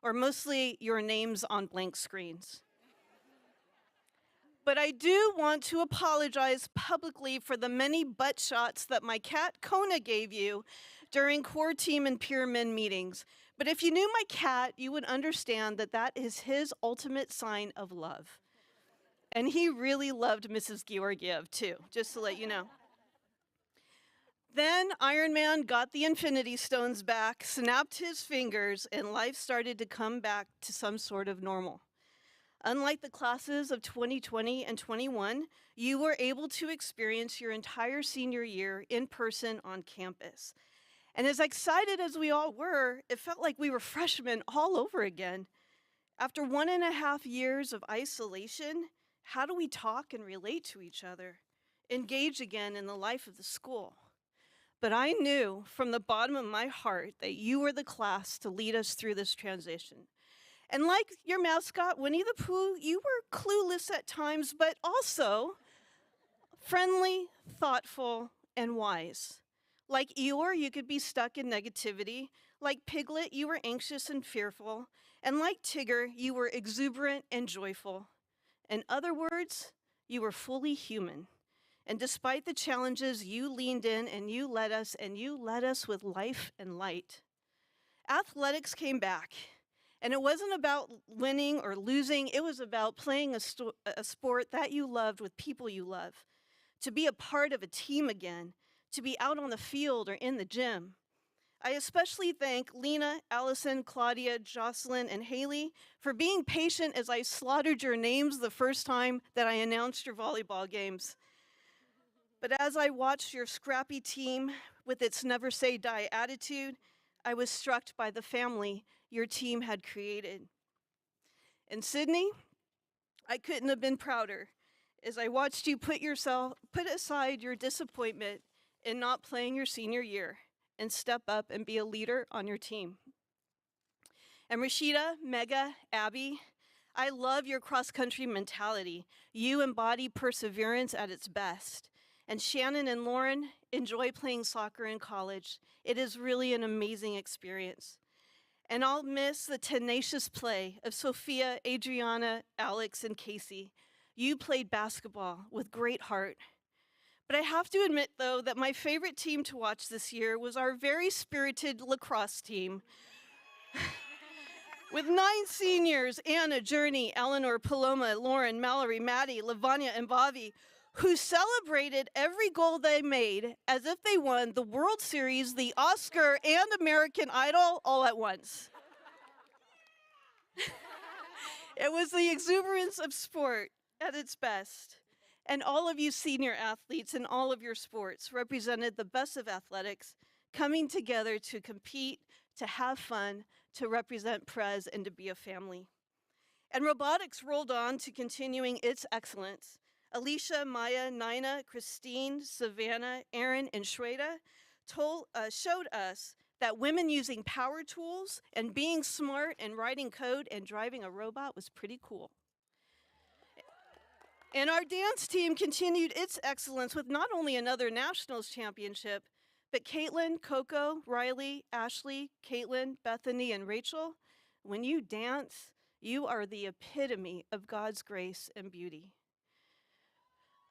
or mostly your names on blank screens. But I do want to apologize publicly for the many butt shots that my cat Kona gave you during core team and pyramid meetings. But if you knew my cat, you would understand that that is his ultimate sign of love. And he really loved Mrs. Georgiev too, just to let you know. Then Iron Man got the Infinity Stones back, snapped his fingers, and life started to come back to some sort of normal. Unlike the classes of 2020 and 21, you were able to experience your entire senior year in person on campus. And as excited as we all were, it felt like we were freshmen all over again. After 1.5 years of isolation, how do we talk and relate to each other, engage again in the life of the school? But I knew from the bottom of my heart that you were the class to lead us through this transition. And like your mascot, Winnie the Pooh, you were clueless at times, but also friendly, thoughtful, and wise. Like Eeyore, you could be stuck in negativity. Like Piglet, you were anxious and fearful. And like Tigger, you were exuberant and joyful. In other words, you were fully human. And despite the challenges, you leaned in and you led us with life and light. Athletics came back, and it wasn't about winning or losing, it was about playing a sport that you loved with people you love. to be a part of a team again, to be out on the field or in the gym. I especially thank Lena, Allison, Claudia, Jocelyn, and Haley for being patient as I slaughtered your names the first time that I announced your volleyball games. But as I watched your scrappy team with its never say die attitude, I was struck by the family your team had created. And Sydney, I couldn't have been prouder as I watched you put aside your disappointment in not playing your senior year and step up and be a leader on your team. And Rashida, Mega, Abby, I love your cross-country mentality. You embody perseverance at its best. And Shannon and Lauren enjoy playing soccer in college. It is really an amazing experience. And I'll miss the tenacious play of Sophia, Adriana, Alex, and Casey. You played basketball with great heart. But I have to admit, though, that my favorite team to watch this year was our very spirited lacrosse team. With 9 seniors, Anna, Journey, Eleanor, Paloma, Lauren, Mallory, Maddie, Lavanya, and Bobby, who celebrated every goal they made as if they won the World Series, the Oscar, and American Idol all at once. It was the exuberance of sport at its best. And all of you senior athletes in all of your sports represented the best of athletics, coming together to compete, to have fun, to represent Prez, and to be a family. And robotics rolled on to continuing its excellence. Alicia, Maya, Nina, Christine, Savannah, Aaron, and Shweta showed us that women using power tools and being smart and writing code and driving a robot was pretty cool. And our dance team continued its excellence with not only another nationals championship, but Caitlin, Coco, Riley, Ashley, Caitlin, Bethany, and Rachel, when you dance, you are the epitome of God's grace and beauty.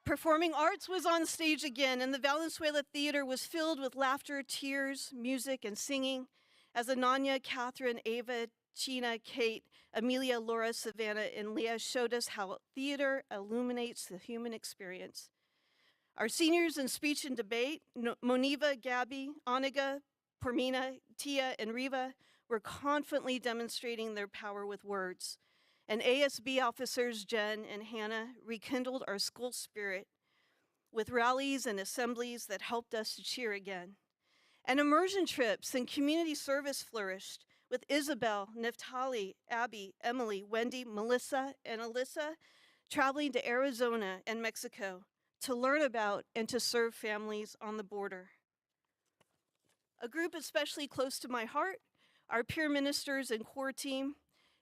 Performing arts was on stage again, and the Valenzuela Theater was filled with laughter, tears, music, and singing as Ananya, Catherine, Ava, China, Kate, Amelia, Laura, Savannah, and Leah showed us how theater illuminates the human experience. Our seniors in speech and debate, Moniva, Gabby, Oniga, Pormina, Tia, and Riva were confidently demonstrating their power with words. And ASB officers Jen and Hannah rekindled our school spirit with rallies and assemblies that helped us to cheer again. And immersion trips and community service flourished, with Isabel, Neftali, Abby, Emily, Wendy, Melissa, and Alyssa traveling to Arizona and Mexico to learn about and to serve families on the border. A group especially close to my heart, our peer ministers and core team,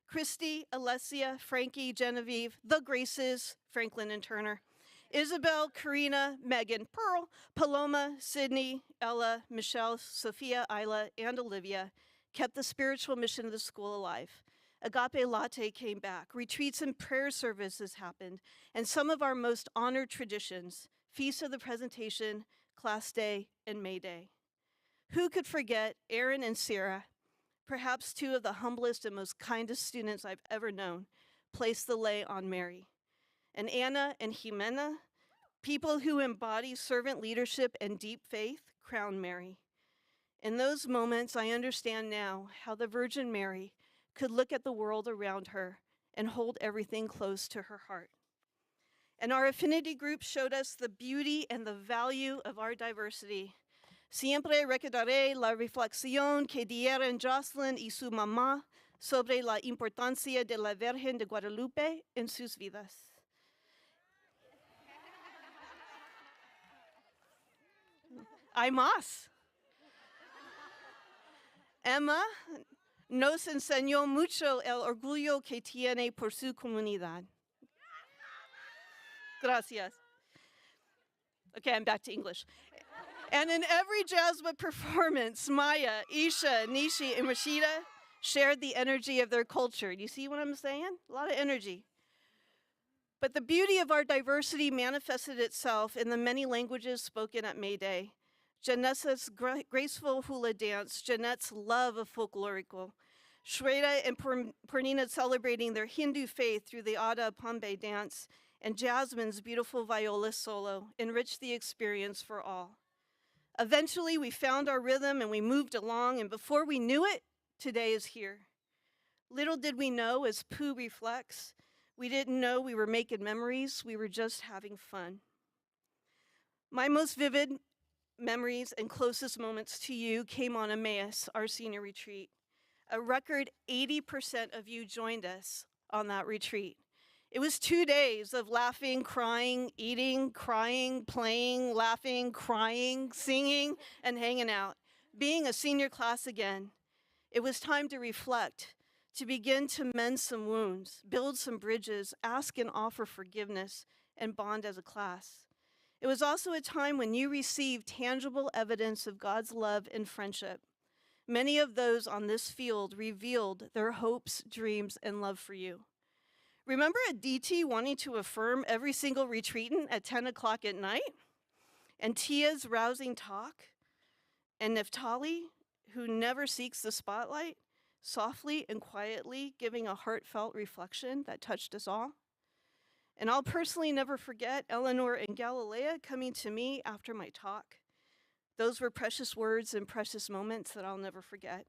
Christy, Alessia, Frankie, Genevieve, the Graces, Franklin and Turner, Isabel, Karina, Megan, Pearl, Paloma, Sydney, Ella, Michelle, Sophia, Isla, and Olivia kept the spiritual mission of the school alive. Agape Latte came back, retreats and prayer services happened, and some of our most honored traditions, Feast of the Presentation, Class Day, and May Day. Who could forget Aaron and Sarah, perhaps 2 of the humblest and most kindest students I've ever known, placed the lei on Mary. And Anna and Jimena, people who embody servant leadership and deep faith, crowned Mary. In those moments, I understand now how the Virgin Mary could look at the world around her and hold everything close to her heart. And our affinity group showed us the beauty and the value of our diversity. Siempre recordaré la reflexión que dieron Jocelyn y su mamá sobre la importancia de la Virgen de Guadalupe en sus vidas. Hay más. Emma nos enseñó mucho el orgullo que tiene por su comunidad. Gracias. Okay, I'm back to English. And in every Jasmine performance, Maya, Isha, Nishi, and Rashida shared the energy of their culture. Do you see what I'm saying? A lot of energy. But the beauty of our diversity manifested itself in the many languages spoken at May Day. Janessa's graceful hula dance, Jeanette's love of folklorico, Shweta and Purnina celebrating their Hindu faith through the Ada Pambe dance, and Jasmine's beautiful viola solo enriched the experience for all. Eventually, we found our rhythm and we moved along, and before we knew it, today is here. Little did we know, as Pooh reflects, we didn't know we were making memories, we were just having fun. My most vivid memories and closest moments to you came on Emmaus, our senior retreat. A record 80% of you joined us on that retreat. It was 2 days of laughing, crying, eating, crying, playing, laughing, crying, singing, and hanging out. Being a senior class again, it was time to reflect, to begin to mend some wounds, build some bridges, ask and offer forgiveness, and bond as a class. It was also a time when you received tangible evidence of God's love and friendship. Many of those on this field revealed their hopes, dreams, and love for you. Remember a DT wanting to affirm every single retreatant at 10 o'clock at night? And Tia's rousing talk? And Naphtali, who never seeks the spotlight, softly and quietly giving a heartfelt reflection that touched us all? And I'll personally never forget Eleanor and Galilea coming to me after my talk. Those were precious words and precious moments that I'll never forget.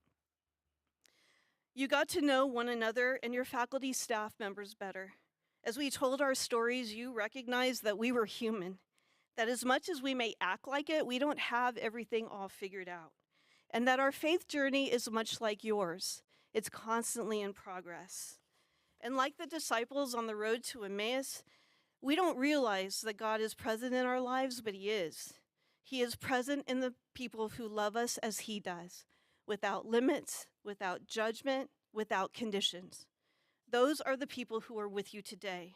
You got to know one another and your faculty staff members better. As we told our stories, you recognized that we were human, that as much as we may act like it, we don't have everything all figured out, and that our faith journey is much like yours. It's constantly in progress. And like the disciples on the road to Emmaus, we don't realize that God is present in our lives, but he is. He is present in the people who love us as he does, without limits, without judgment, without conditions. Those are the people who are with you today.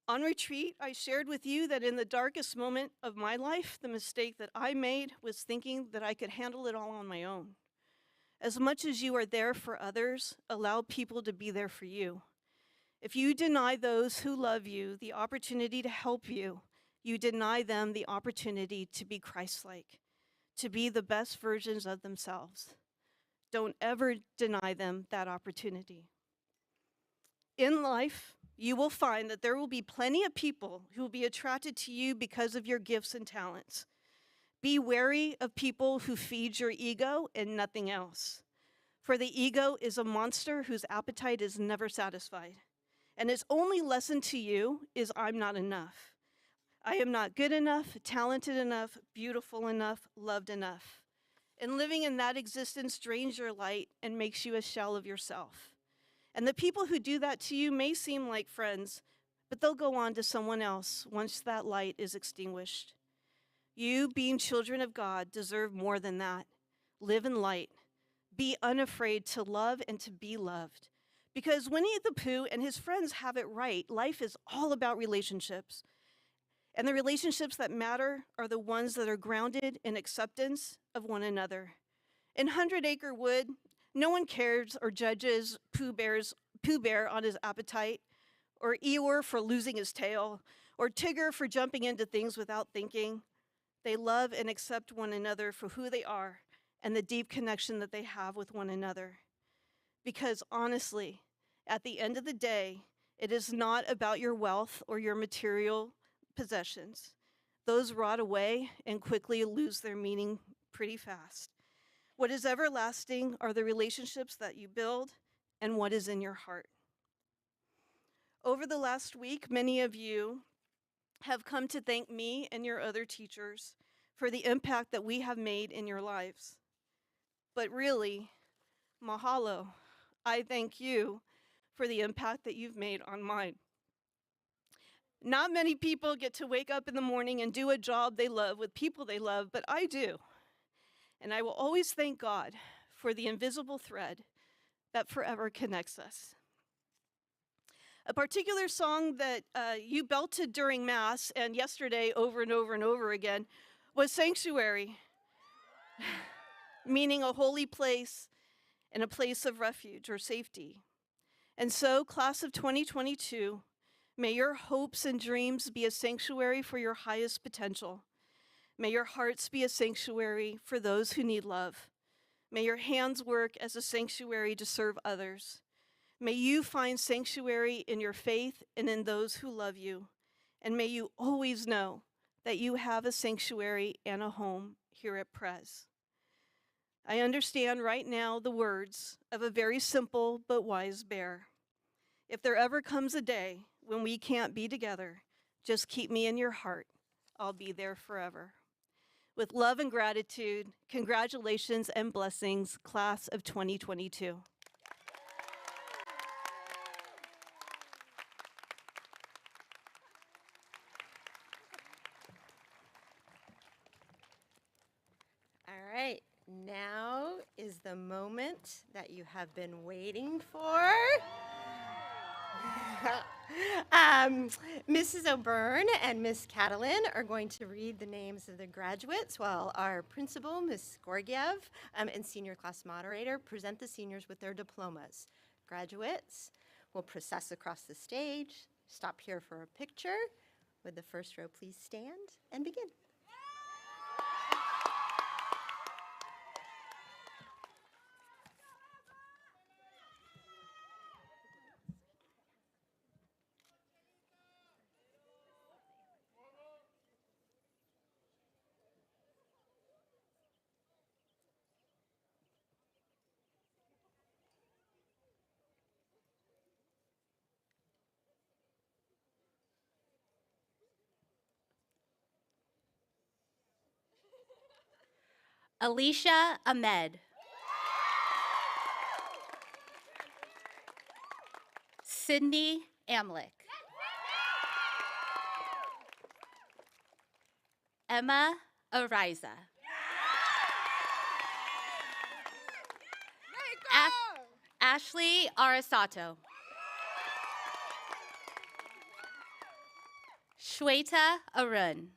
On retreat, I shared with you that in the darkest moment of my life, the mistake that I made was thinking that I could handle it all on my own. As much as you are there for others, allow people to be there for you. If you deny those who love you the opportunity to help you, you deny them the opportunity to be Christ-like, to be the best versions of themselves. Don't ever deny them that opportunity. In life, you will find that there will be plenty of people who will be attracted to you because of your gifts and talents. Be wary of people who feed your ego and nothing else. For the ego is a monster whose appetite is never satisfied. And its only lesson to you is I'm not enough. I am not good enough, talented enough, beautiful enough, loved enough. And living in that existence drains your light and makes you a shell of yourself. And the people who do that to you may seem like friends, but they'll go on to someone else once that light is extinguished. You, being children of God, deserve more than that. Live in light. Be unafraid to love and to be loved. Because Winnie the Pooh and his friends have it right. Life is all about relationships. And the relationships that matter are the ones that are grounded in acceptance of one another. In 100 Acre Wood, no one cares or judges Pooh Bear on his appetite, or Eeyore for losing his tail, or Tigger for jumping into things without thinking. They love and accept one another for who they are and the deep connection that they have with one another. Because honestly, at the end of the day, it is not about your wealth or your material possessions. Those rot away and quickly lose their meaning pretty fast. What is everlasting are the relationships that you build and what is in your heart. Over the last week, many of you have come to thank me and your other teachers for the impact that we have made in your lives. But really, mahalo, I thank you for the impact that you've made on mine. Not many people get to wake up in the morning and do a job they love with people they love, but I do. And I will always thank God for the invisible thread that forever connects us. A particular song that you belted during Mass and yesterday over and over and over again was Sanctuary, meaning a holy place and a place of refuge or safety. And so, class of 2022, may your hopes and dreams be a sanctuary for your highest potential. May your hearts be a sanctuary for those who need love. May your hands work as a sanctuary to serve others. May you find sanctuary in your faith and in those who love you. And may you always know that you have a sanctuary and a home here at Pres. I understand right now the words of a very simple but wise bear. If there ever comes a day when we can't be together, just keep me in your heart. I'll be there forever. With love and gratitude, congratulations and blessings, class of 2022.
All right, now is the moment that you have been waiting for. Mrs. O'Byrne and Miss Catalin are going to read the names of the graduates while our principal, Miss Gorgiev, and senior class moderator present the seniors with their diplomas. Graduates will process across the stage, stop here for a picture. Would the first row please stand and begin?
Alicia Ahmed. Sydney Amlick. Emma Ariza. Ashley Arasato. Shweta Arun.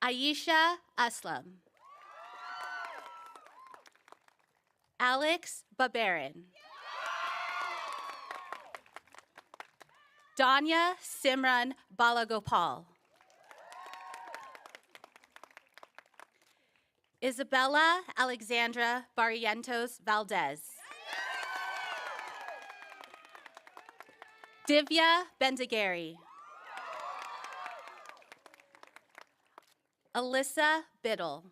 Aisha Aslam. Alex Babarin. Danya Simran Balagopal. Isabella Alexandra Barrientos Valdez. Divya Bendagari. Alyssa Biddle.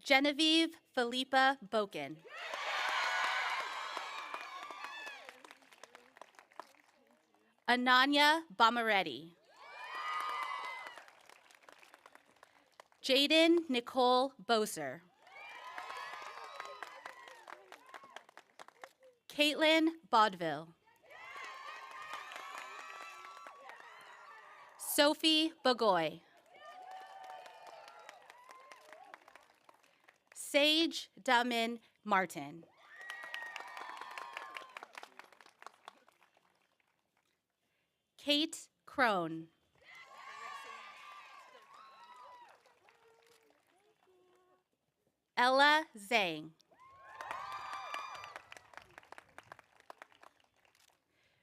Genevieve Philippa Boken. Ananya Bomaretti. Jaden Nicole Boser. Caitlin Baudville. Sophie Bagoy. Sage Damin Martin. Kate Crone. Ella Zhang.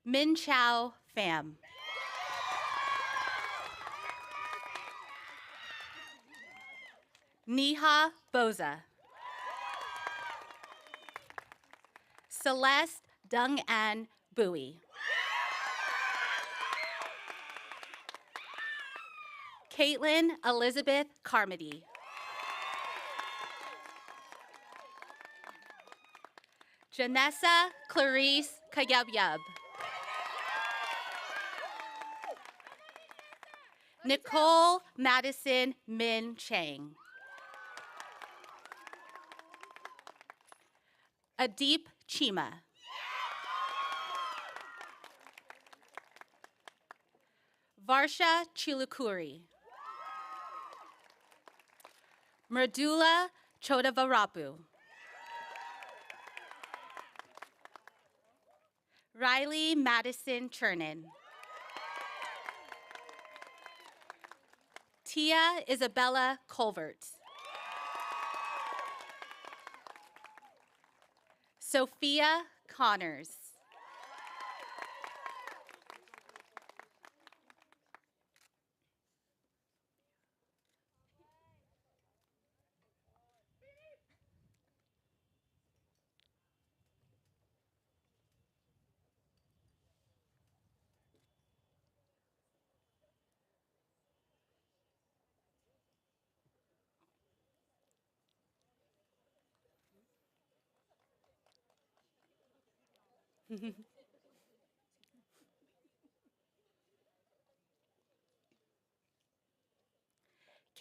Min Chao Pham. Neha Boza. Celeste Dung An Bui. Caitlin Elizabeth Carmody. Janessa Clarice Kayabyub. Nicole Madison Min Chang. Adeep Chima. Varsha Chilukuri. Merdula Chodavarapu. Riley Madison Chernin. Tia Isabella Colvert. Sophia Connors.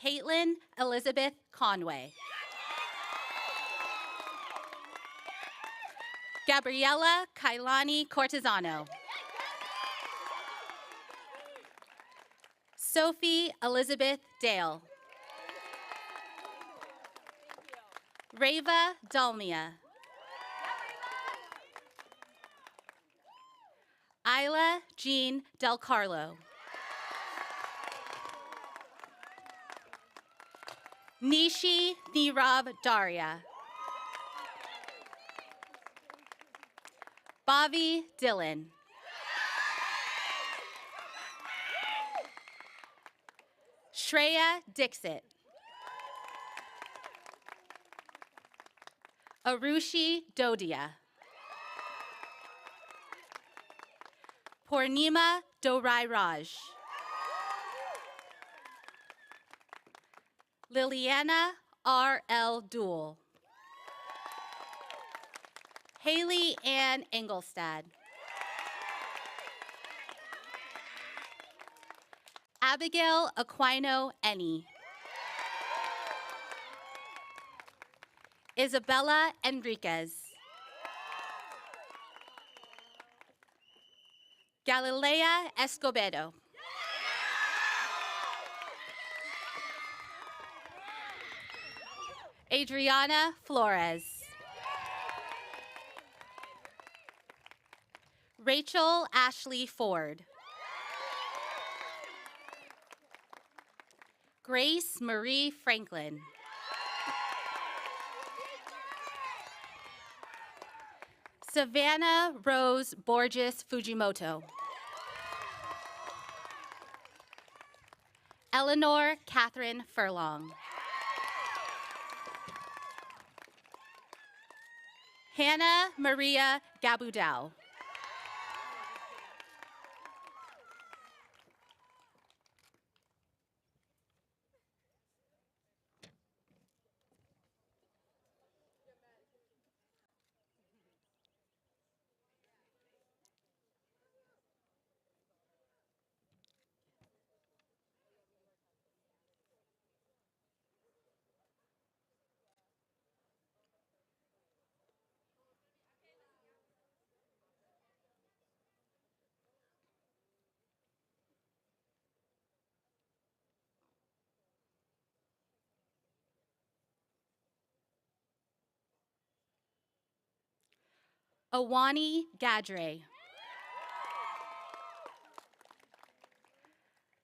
Caitlin Elizabeth Conway. Gabriella Kailani Cortizano. Sophie Elizabeth Dale. Rava Dalmia. Isla Jean Del Carlo. Nishi Nirav Daria. Bobby Dillon. Shreya Dixit. Arushi Dodia. Purnima Dorai Raj. Liliana R.L. Duell. Haley Ann Engelstad. Abigail Aquino Eni. Isabella Enriquez. Galilea Escobedo. Adriana Flores. Rachel Ashley Ford. Grace Marie Franklin. Savannah Rose Borges Fujimoto. Eleanor Catherine Furlong. Hannah Maria Gabudau. Awani Gadre.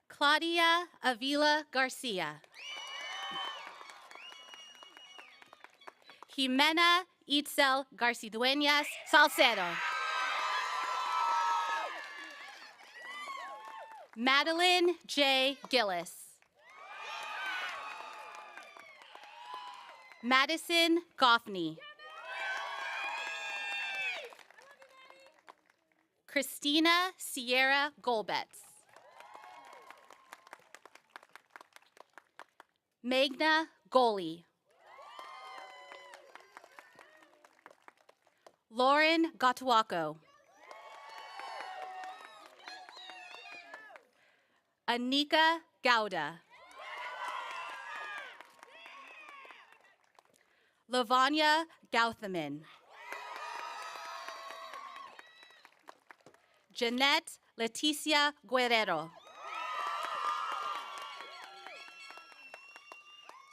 Claudia Avila Garcia. Jimena Itzel Garcidueñas Salcedo. Madeline J. Gillis. Madison Goffney. Christina Sierra Golbetz. Magna Goli. Lauren Gatuaco. Anika Gouda. Lavanya Gouthaman. Jeanette Leticia Guerrero.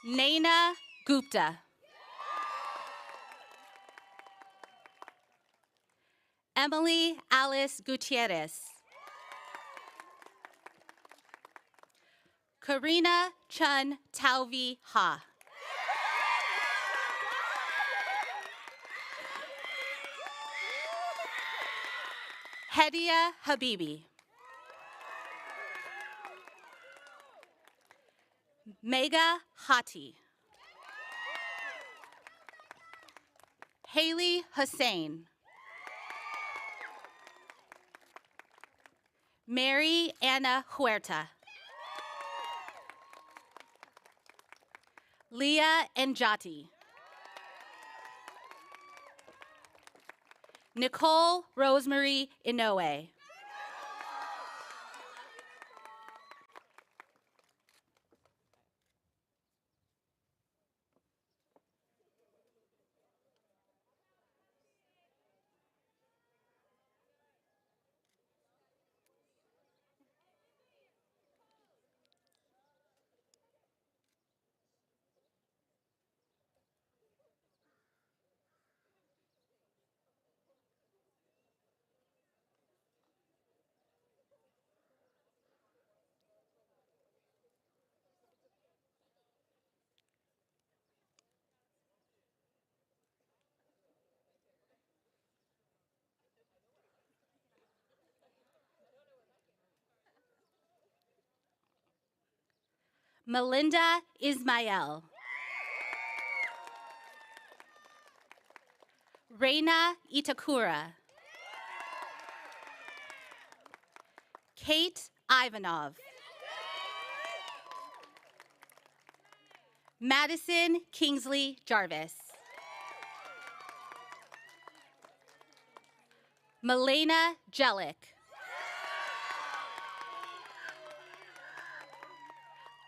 Naina Gupta. Emily Alice Gutierrez. Karina Chun Tauvi Ha. Hedia Habibi. Mega Hati. Haley Hussein. Mary Anna Huerta. Leah Njati. Nicole Rosemary Inoue. Melinda Ismael. Reina Itakura. Kate Ivanov. Madison Kingsley Jarvis. Milena Jellick.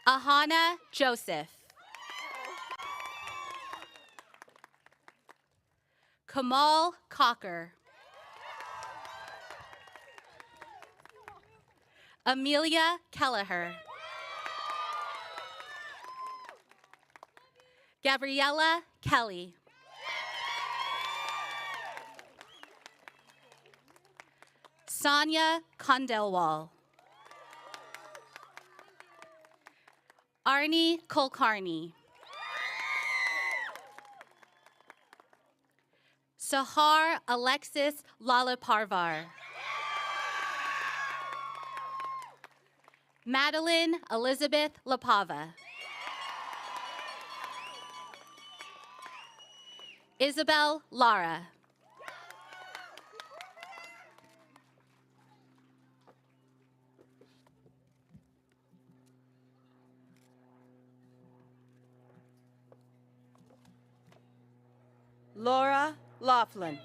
Ahana Joseph. Kamal Cocker. Amelia Kelleher. Gabriella Kelly. Sonia Kondelwal. Arnie Kulkarni. Sahar Alexis Lalaparvar. Madeline Elizabeth LaPava. Isabel Lara.
Laura Laughlin.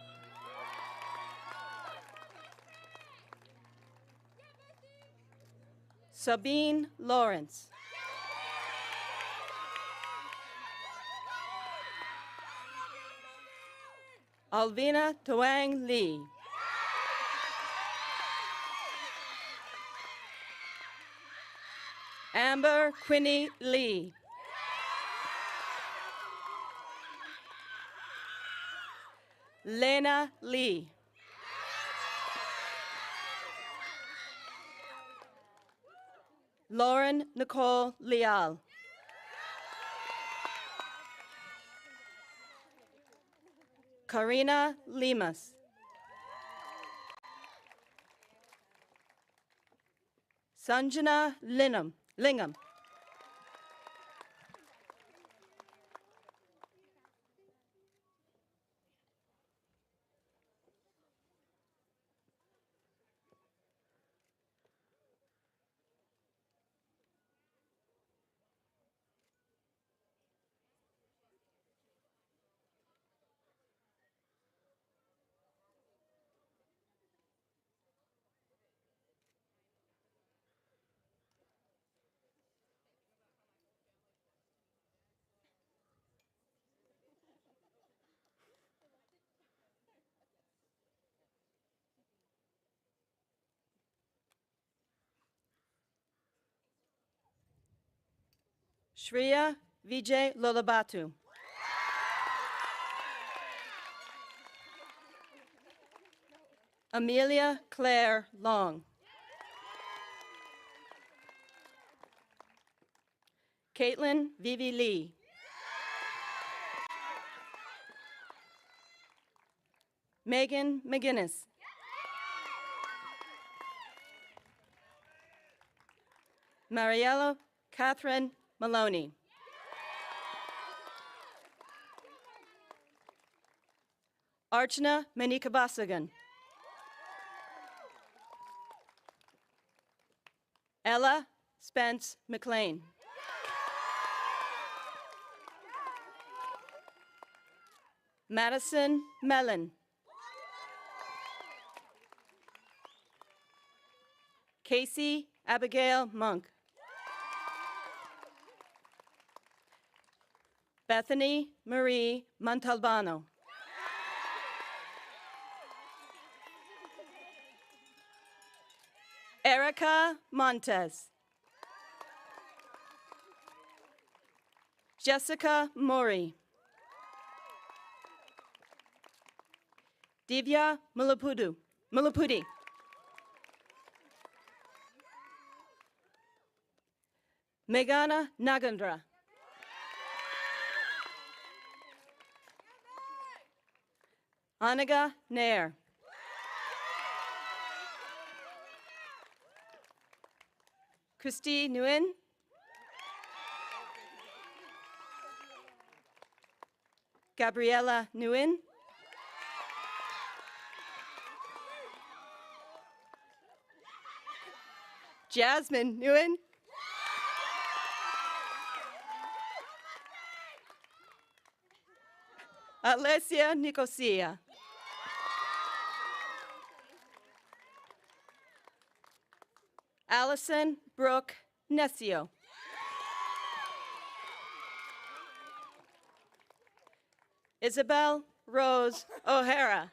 Sabine Lawrence. Alvina Tuang Lee. Amber Quinny Lee. Lena Lee. Lauren Nicole Leal. Karina Limas. Sanjana Lingham. Shreya Vijay Lolabatu. Amelia Claire Long. Caitlin Vivi Lee. Megan McGinnis. Mariella Catherine Maloney. Archana Manika Basagan. Ella Spence McLean. Madison Mellon. Casey Abigail Monk. Bethany Marie Montalbano. Erica Montes. Jessica Mori. Divya Mulapudi. Meghana Nagandra. Anaga Nair. Christy Nguyen. Gabriella Nguyen. Jasmine Nguyen. Alessia Nicosia. Allison Brooke Nescio. Isabel Rose O'Hara.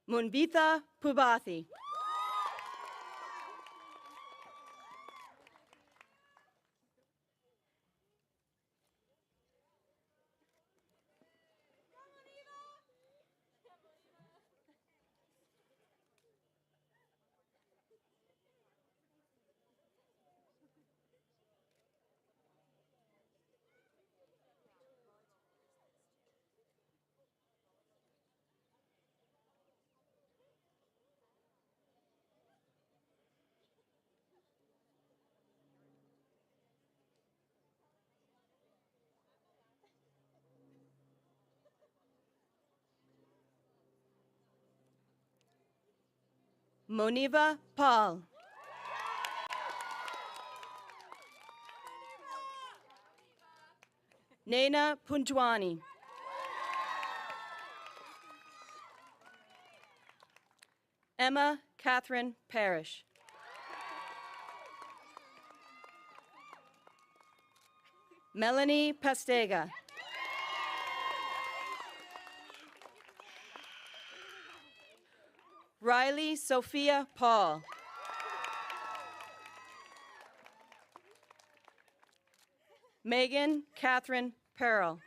Munbitha Pubathi. Moniva Paul. Naina Punjwani. Emma Catherine Parrish. Melanie Pastega. Riley Sophia Paul. Megan Catherine Pearl.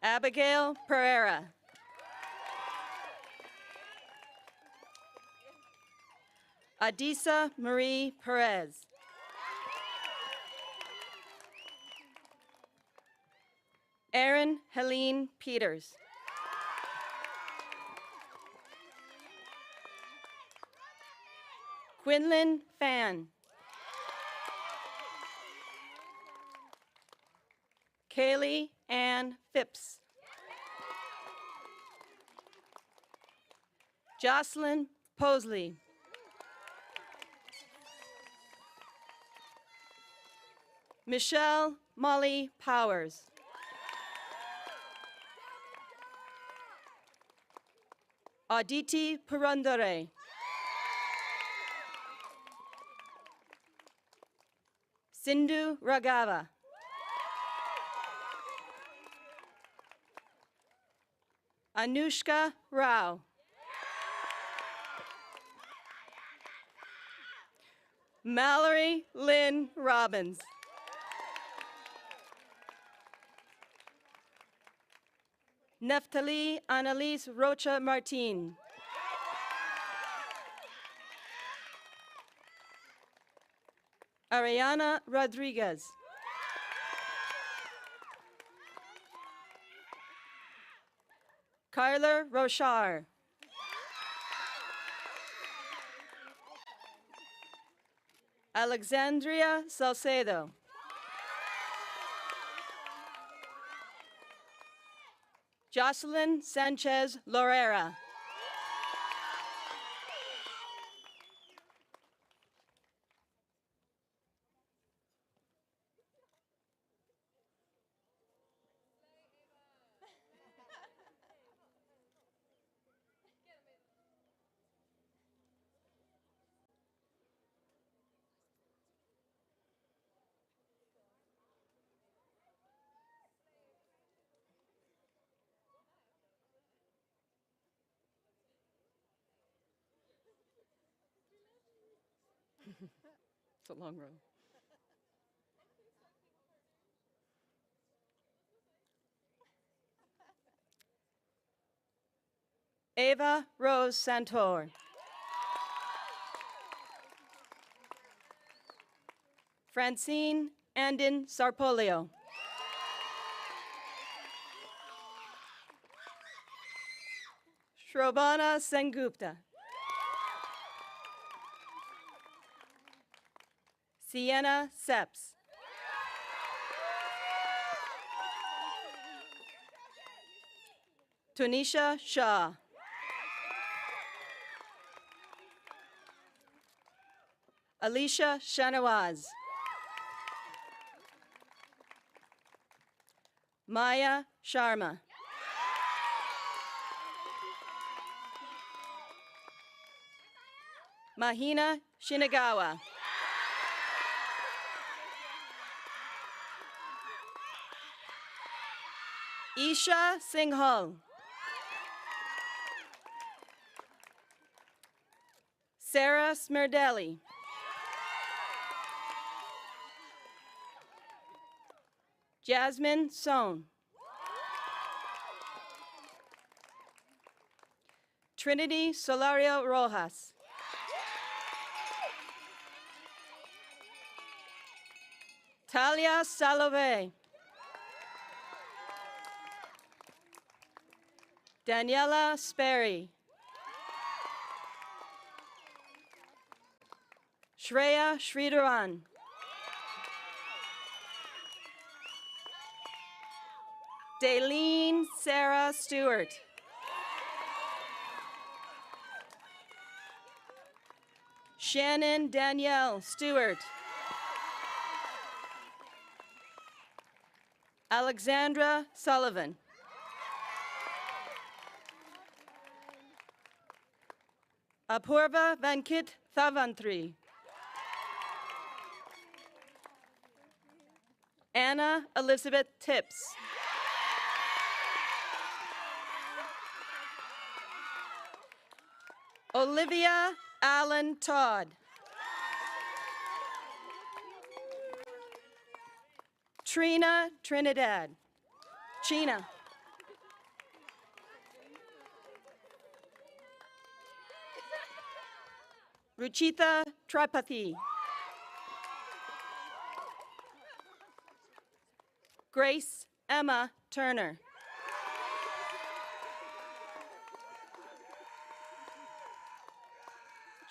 Abigail Pereira. Adisa Marie Perez. Erin Helene Peters. Quinlan Fan. Kaylee Ann Phipps. Jocelyn Posley. Michelle Molly Powers. Aditi Purandare. Sindhu Raghava. Anushka Rao. Mallory Lynn Robbins. Neftali Annalise Rocha Martin. Ariana Rodriguez. Kyler Rochar. Alexandria Salcedo. Jocelyn Sanchez Lorera. It's a long row. Ava Rose Santor. Francine Andin Sarpolio. Shrobana Sengupta. Sienna Seps. Tunisha Shah. Alicia Shanawaz. Maya Sharma. Mahina Shinagawa. Isha Singhal. Sarah Smerdelli. Jasmine Sohn. Trinity Solario Rojas. Talia Salove. Daniela Sperry. Shreya Sridharan. Daleen Sarah Stewart. Shannon Danielle Stewart. Alexandra Sullivan. Apurva Venkit Thavantri. Anna Elizabeth Tips. Olivia Allen Todd. Trina Trinidad. China. Ruchita Tripathi. Grace Emma Turner.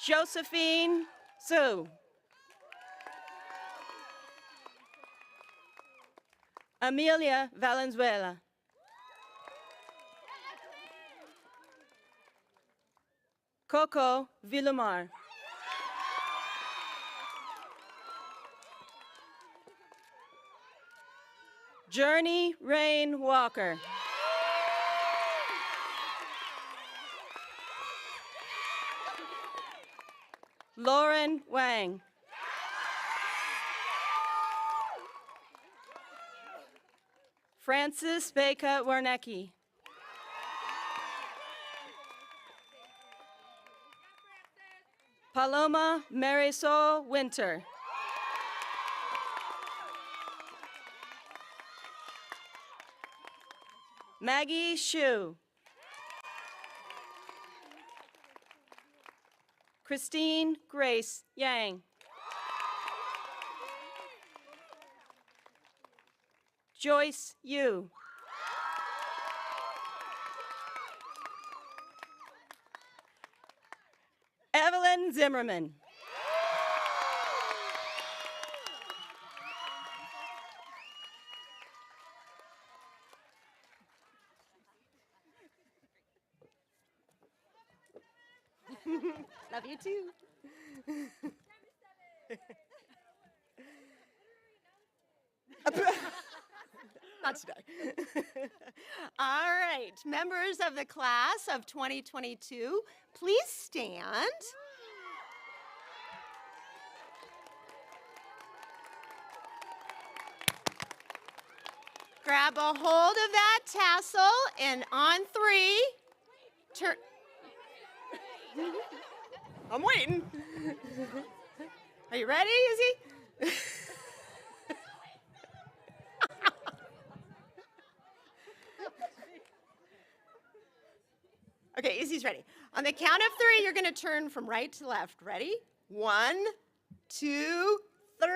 Josephine Sue. Amelia Valenzuela. Coco Villamar. Journey Rain Walker. Lauren Wang. Francis Baker Warnecki. Paloma Marisol Winter. Maggie Shu. Christine Grace Yang. Joyce Yu. Evelyn Zimmerman. Love you too. Not today.
All right, members of the class of 2022, please stand. Grab a hold of that tassel, and on 3, turn. I'm waiting. Are you ready, Izzy? Okay, Izzy's ready. On the count of 3, you're going to turn from right to left. Ready? 1, 2, 3.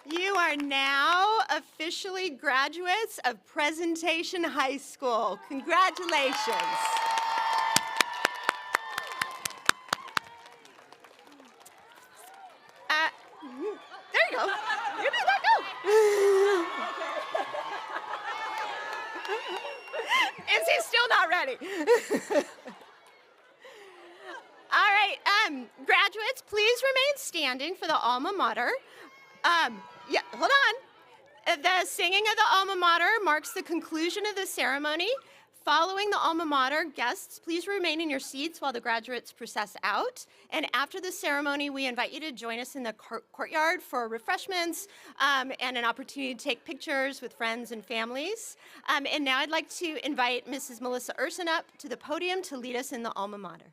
You are now officially graduates of Presentation High School. Congratulations. There you go. You did that, go. Is he still not ready? All right, graduates, please remain standing for the Alma Mater. Yeah, hold on. The singing of the Alma Mater marks the conclusion of the ceremony. Following the Alma Mater, guests, please remain in your seats while the graduates process out. And after the ceremony, we invite you to join us in the courtyard for refreshments and an opportunity to take pictures with friends and families. And now I'd like to invite Mrs. Melissa Urson up to the podium to lead us in the Alma Mater.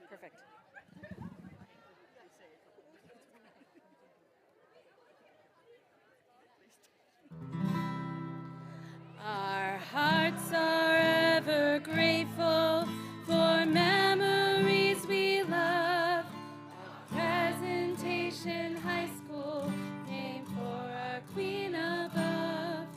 Perfect.
Our hearts are ever grateful for memories we love of Presentation High School, named for our Queen above.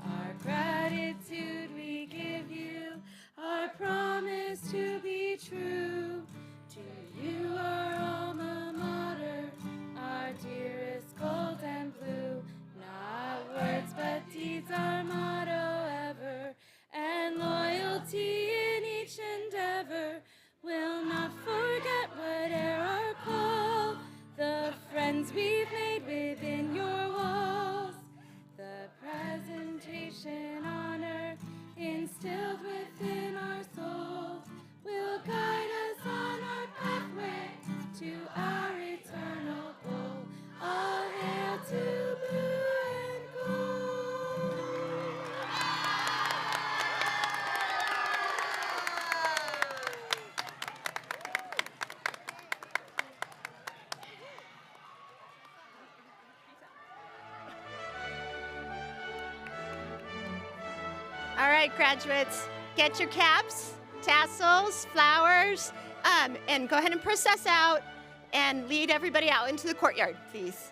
Our gratitude we give you, our promise to be true. To you, our alma mater, our dearest gold and blue. Not words but deeds, our motto ever, and loyalty in each endeavor. We'll not forget whate'er our call, the friends we've made within your walls. The presentation honor instilled within our souls will guide us on our pathway to our eternal goal. All hail to blue and gold.
All right, graduates, get your caps, tassels, flowers, and go ahead and process out and lead everybody out into the courtyard, please.